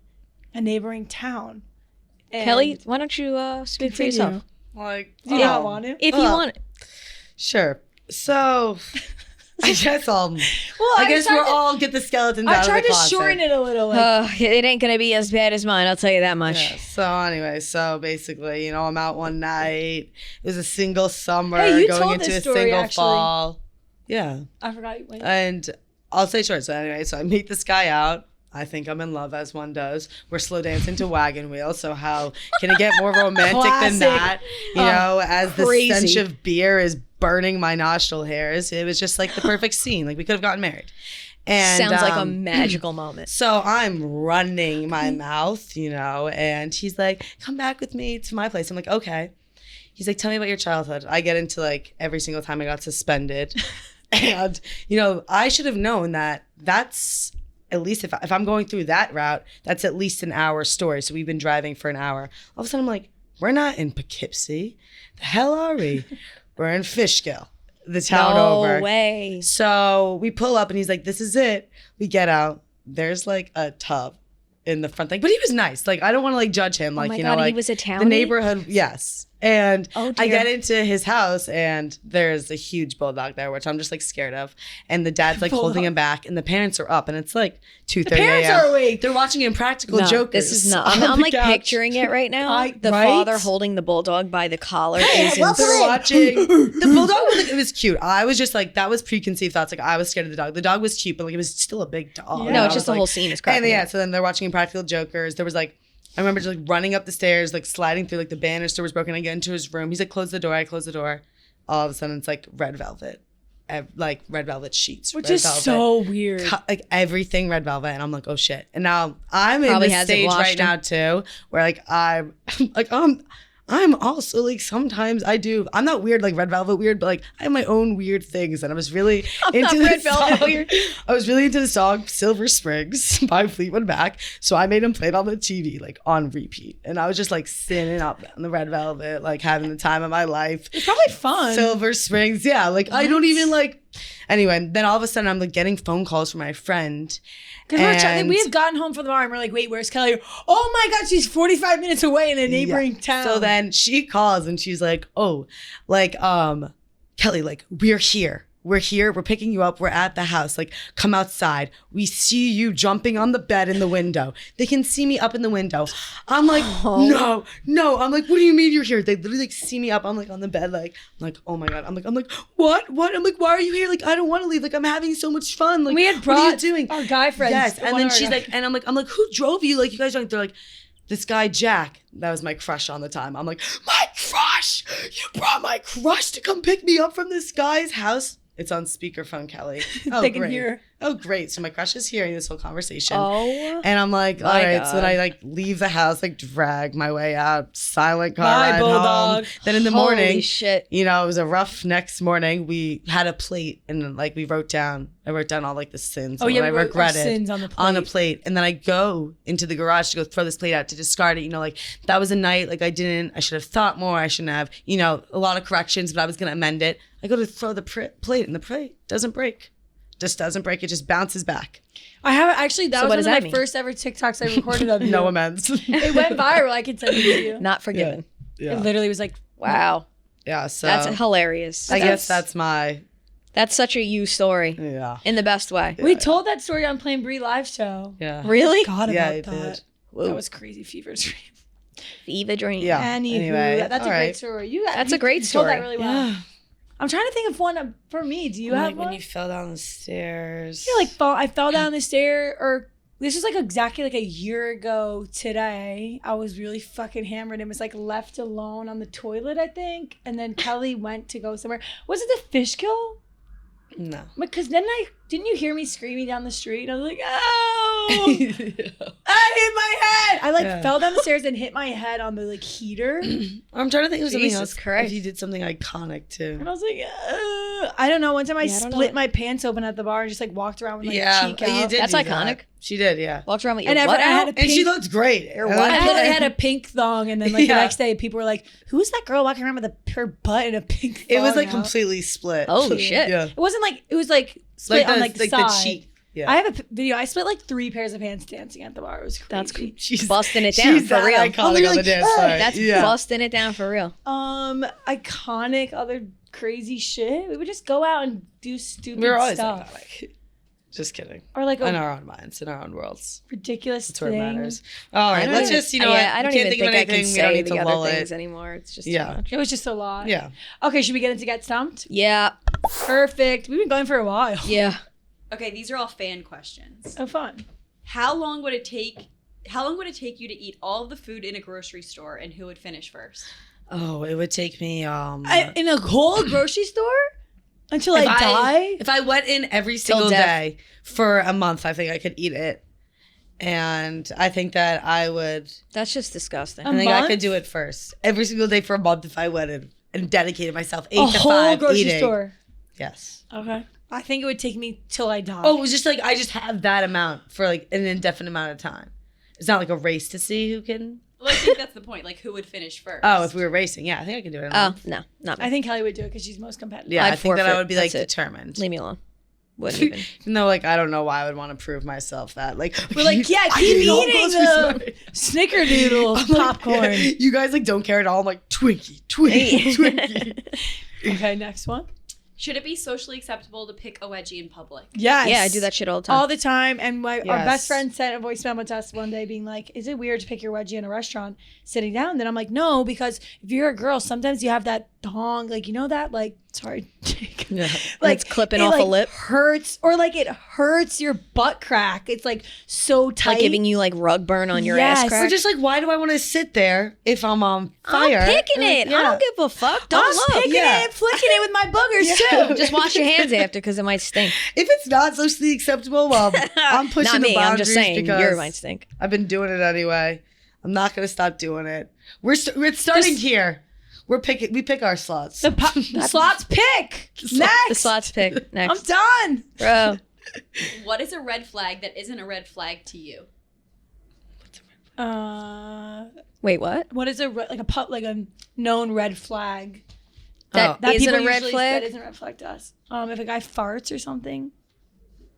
a neighboring town. And Kelly, why don't you speak for continue. yourself? Like, Do you not want to? If you want. Sure. So I guess Well, I guess tried we'll to- all get the skeletons out I of the tried to closet. shorten it a little. Like, It ain't gonna be as bad as mine, I'll tell you that much. Yeah, so anyway, so basically, I'm out one night. It was a single summer Hey, you going told into this a story, single actually. fall. Yeah. I forgot. Wait. And I'll say short. So anyway, so I meet this guy out. I think I'm in love, as one does. We're slow dancing to Wagon Wheel. So how can it get more romantic than Classic. that? As crazy. the stench of beer is burning my nostril hairs. It was just like the perfect scene. Like we could have gotten married. And Sounds like a magical moment. so I'm running my mouth, and he's like, come back with me to my place. I'm like, okay. He's like, tell me about your childhood. I get into like every single time I got suspended. And, I should have known that that's at least if I'm going through that route, that's at least an hour story. So we've been driving for an hour. All of a sudden I'm like, we're not in Poughkeepsie. The hell are we? We're in Fishkill, the town over. No way. So we pull up and he's like, this is it. We get out. There's like a tub in the front thing. But he was nice. Like, I don't want to like judge him. Like, oh my you God, know, like he was a townie? the neighborhood. Yes. And Oh, I dear. get into his house and there's a huge bulldog there, which I'm just like scared of. And the dad's like holding him back and the parents are up and it's like 2:30 a.m. Parents are awake. They're watching Impractical No, Jokers. this is not. on I'm the like couch. picturing it right now. The right? father holding the bulldog by the collar is welcome They're insane. watching. The bulldog was like, it was cute. I was just like, that was preconceived thoughts. Like, I was scared of the dog. The dog was cute, but like, it was still a big dog. Yeah. And No, I it's just was the like- whole scene is And cracking. yeah, up. so then they're watching Impractical Jokers. There was like, I remember just like running up the stairs, like sliding through, like the banister was broken. I get into his room. He's like, close the door. I close the door. All of a sudden, it's like red velvet, like red velvet sheets. Which red is velvet. so weird. Like everything red velvet, and I'm like, oh shit. And now I'm in Probably the hasn't stage washed right them. now too, where like I'm like I'm also like sometimes I'm not weird like red velvet weird, but like I have my own weird things, and I was really not into red this velvet song. weird. I was really into the song Silver Springs by Fleetwood Mac, so I made him play it on the TV like on repeat, and I was just like sitting up on the red velvet, like having the time of my life. It's probably fun. Silver Springs, yeah. Like I don't even like. Anyway, then all of a sudden I'm like getting phone calls from my friend. Because we had gotten home from the bar and we're like, wait, where's Kelly? Oh my God, she's 45 minutes away in a neighboring town. So then she calls and she's like, oh, like, Kelly, like, we're here. We're here. We're picking you up. We're at the house. Like, come outside. We see you jumping on the bed in the window. They can see me up in the window. I'm like, no. I'm like, what do you mean you're here? They literally like see me up. I'm like on the bed. Like, I'm like, oh my God. I'm like, what? I'm like, why are you here? Like, I don't want to leave. Like, I'm having so much fun. Like, we had what brought are you doing? our guy friends. Yes. one And then of our she's guy- like, and I'm like, who drove you? Like, you guys don't. They're like, this guy, Jack. That was my crush on the time. I'm like, my crush? You brought my crush to come pick me up from this guy's house? It's on speakerphone, Kelly. Oh, They can great. hear. Oh, great. So my crush is hearing this whole conversation. Oh, And I'm like, all My right. So then God. I like leave the house, like drag my way out, silent car Bye, ride bulldog. home. Then in the holy morning, shit. you know, it was a rough next morning. We had a plate and like I wrote down all like the sins. Oh and yeah, what we I wrote our regretted sins on the plate. on a plate. And then I go into the garage to go throw this plate out to discard it. You know, like that was a night, like I should have thought more. I shouldn't have, you know, a lot of corrections, but I was going to amend it. I go to throw the plate and the plate doesn't break. Just doesn't break. It just bounces back. I have actually, that So was what one does of my that mean? first ever TikToks I recorded of you. No amends. It went viral. I can send it to you. Not forgiven. It literally was like, Wow. Yeah. So That's hilarious. I guess that's my, That's such a you story yeah. in the best way. we told that story on Plain Brie live show. Yeah. Really? God Yeah, about I that. did. Whoa. That was crazy fever dream. Fever dream. Yeah. Anywho, Anyway, that's all a right. great story. That's a great you told that story. really well. Yeah. I'm trying to think of one for me. Do you have Like one? when you fell down the stairs. Yeah, like I fell down the stair, or this was like exactly like a year ago today. I was really fucking hammered and was like left alone on the toilet, I think. And then Kelly went to go somewhere. Was it the Fishkill? No. Because then didn't you hear me screaming down the street? I was like, oh, I hit my head. I like Yeah. fell down the stairs and hit my head on the like heater. And I'm trying to think of something Jesus else. Christ. If you did something iconic too. I was like, I don't know. One time I Yeah, I don't know split what- my pants open at the bar and just like walked around with like Yeah, cheek you out. did. That's do iconic. that. She did, yeah. Walked around with your And butt I had out. a And she pink- looked great. Your I what? like I literally it. had a pink thong, and then like Yeah. the next day, people were like, "Who's that girl walking around with her butt in a pink thong?" It was like out?" completely split. Holy shit. Yeah. It wasn't like it was like split on like the side. cheek. Yeah. I have a video. I split like 3 pairs of pants dancing at the bar. It was crazy. That's cool. She's Busting it down she's for that real. iconic Oh, you're on the like, dance "Ah!" floor. That's yeah. busting it down for real. Iconic other crazy shit. We would just go out and do stupid We were always stuff, iconic. Just kidding. or like In a our own minds, in our own worlds. ridiculous That's where thing. it matters. All right, let's just, you know, I don't we even can't think of I can anything. We don't say need the to other lull things it. anymore. It's just Yeah. too much. It was just a lot. Yeah. Okay, should we get into Get Stumped? Yeah. Perfect. We've been going for a while. Yeah. Okay, these are all fan questions. Oh, fun. How long would it take you to eat all of the food in a grocery store, and who would finish first? Oh, it would take me In a whole grocery store until I die. If I went in every single death. day for a month, I think I could eat it. And I think that I would. That's just disgusting. A I think I month? could do it first. Every single day for a month if I went in and dedicated myself 8 A to whole 5 grocery eating. store. Yes. Okay. I think it would take me till I die. Oh, it was just like I just have that amount for like an indefinite amount of time. It's not like a race to see who can. Well, I think that's the point. Like, who would finish first? Oh, if we were racing, yeah, I think I could do it. No, not me. I think Kelly would do it because she's most competitive. Yeah, I'd I think that I forfeit. would be like That's it. determined. Leave me alone. Wouldn't even. Even though, like, I don't know why I would want to prove myself that. Like, We're like, yeah, I keep can all eating go the through snickerdoodle I'm like, popcorn. you guys like don't care at all. I'm like Twinkie, Twinkie. Okay, next one. Should it be socially acceptable to pick a wedgie in public? Yes. Yeah, I do that shit all the time. all the time. And our Yes. best friend sent a voice memo to us one day being like, is it weird to pick your wedgie in a restaurant sitting down? Then I'm like, no, because if you're a girl, sometimes you have that thong, like, you know that, like, sorry. Yeah. Like it's clipping it, off a like, lip. hurts, or like it hurts your butt crack. It's like so tight. Like giving you like rug burn on your Yes. ass Or crack. just like, why do I want to sit there if I'm on fire? I'm picking it. Yeah. I don't give a fuck. Don't I'm look. picking Yeah. it, flicking it with my boogers Yeah. too. Just wash your hands after because it might stink. If it's not socially acceptable, well, I'm pushing Not the me. boundaries I'm just saying because yours might stink. I've been doing it anyway. I'm not gonna stop doing it. We're starting here. We pick our slots. The slots pick. Next. The slots pick I'm next, done. bro. What is a red flag that isn't a red flag to you? Wait, what? What is like a known red flag? That That isn't people a red usually- flag. That isn't a red flag to us. If a guy farts or something,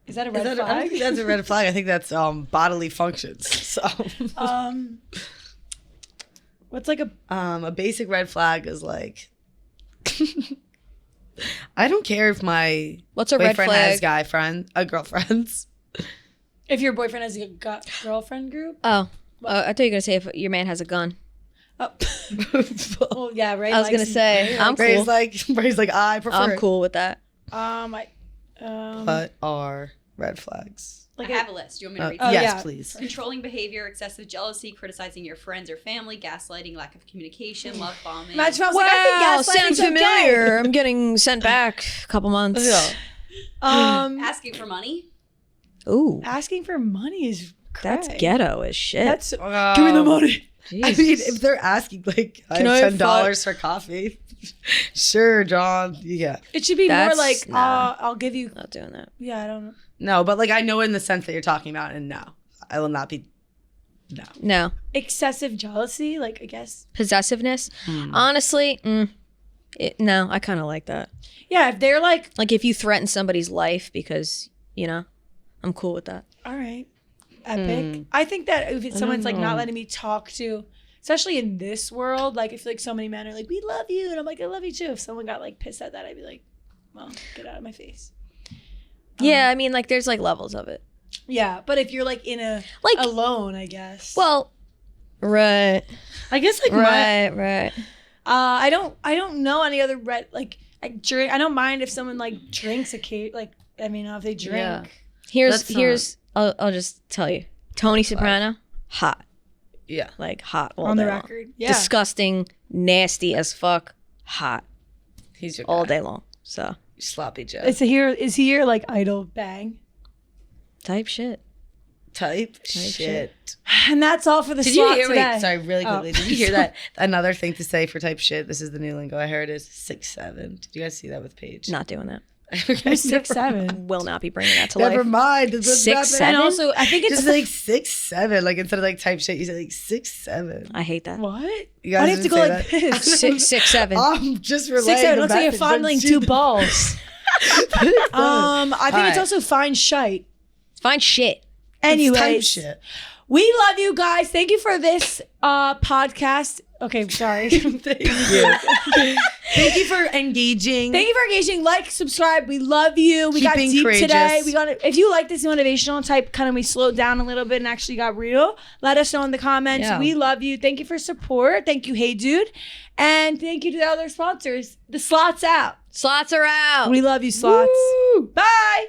is that a Is red that I don't flag? think that's a red flag. I think that's bodily functions. So What's like a basic red flag is like I don't care if my What's a red boyfriend has flag? girlfriends. if your boyfriend has a girlfriend group? Oh, I thought you were gonna say if your man has a gun. Oh. Well, yeah, right. I was gonna say I'm cool. Ray's like I prefer I'm it. cool with that. What are red flags? like I have a list. Do you want me to read Oh, yes, yeah. please. Controlling behavior, excessive jealousy, criticizing your friends or family, gaslighting, lack of communication, love bombing. Imagine if I was like, I think sounds gaslighting's familiar. I'm getting sent back a couple months. Yeah. Okay. Asking for money. Ooh, Asking for money is that's cray. ghetto as shit. That's give me the money. I mean, if they're asking like I Can I have have $10 for coffee, sure, John. Yeah. It should be That's- more like nah. I'll give you. Not doing that. Yeah, I don't know. No, but like I know in the sense that you're talking about, and no, I will not be. No. No Excessive jealousy, like I guess. possessiveness. Honestly, no. I kind of like that. Yeah, if they're like, Like if you threaten somebody's life because I'm cool with that. all right, epic. I think that if it's someone's like not letting me talk to, especially in this world, like I feel like so many men are like, we love you, and I'm like, I love you too. If someone got like pissed at that, I'd be like, well, get out of my face. Yeah, I mean, like there's like levels of it. Yeah, but if you're like in a Like- alone, I guess. Well, right, I guess like right. I don't know any other red like I drink. I don't mind if someone like drinks a cake. Like I mean, if they drink. Yeah. Here's I'll just tell you, Tony Soprano, hot, yeah. like hot all On the day long. record, yeah. Disgusting, nasty as fuck, hot He's your all guy. day long. So Sloppy Joe Is he your like idol bang? type shit. type shit. shit. And that's all for the Did you slot hear? today. Wait, sorry, really Oh. quickly. Did you hear that? Another thing to say for type shit. This is the new lingo I heard is 6'7". Did you guys see that with Paige? Not doing that. Okay, Who's 6'7"? Will not be bringing that to Never life. mind. It doesn't 6'7"? matter. And also, I think it's Just like 6'7". Like instead of like type shit, you say like 6'7". I hate that. what? You guys Why do you have to didn't go say like that? this? 6'7". I'm just relaying. 6'7". the Looks like you're message, fondling but she two did- balls. I think it's Alright. also fine shite. Fine shit. It's type Anyways, shit. we love you guys. Thank you for this podcast. Okay, sorry. Thank you. Thank you for engaging. Thank you for engaging. Like, subscribe. We love you. We got Keeping deep courageous. today. If you like this motivational type, kind of we slowed down a little bit and actually got real. Let us know in the comments. Yeah. We love you. Thank you for support. Thank you, Hey Dude. And thank you to the other sponsors. The Slots out. Slots are out. We love you, Slots. Woo. Bye.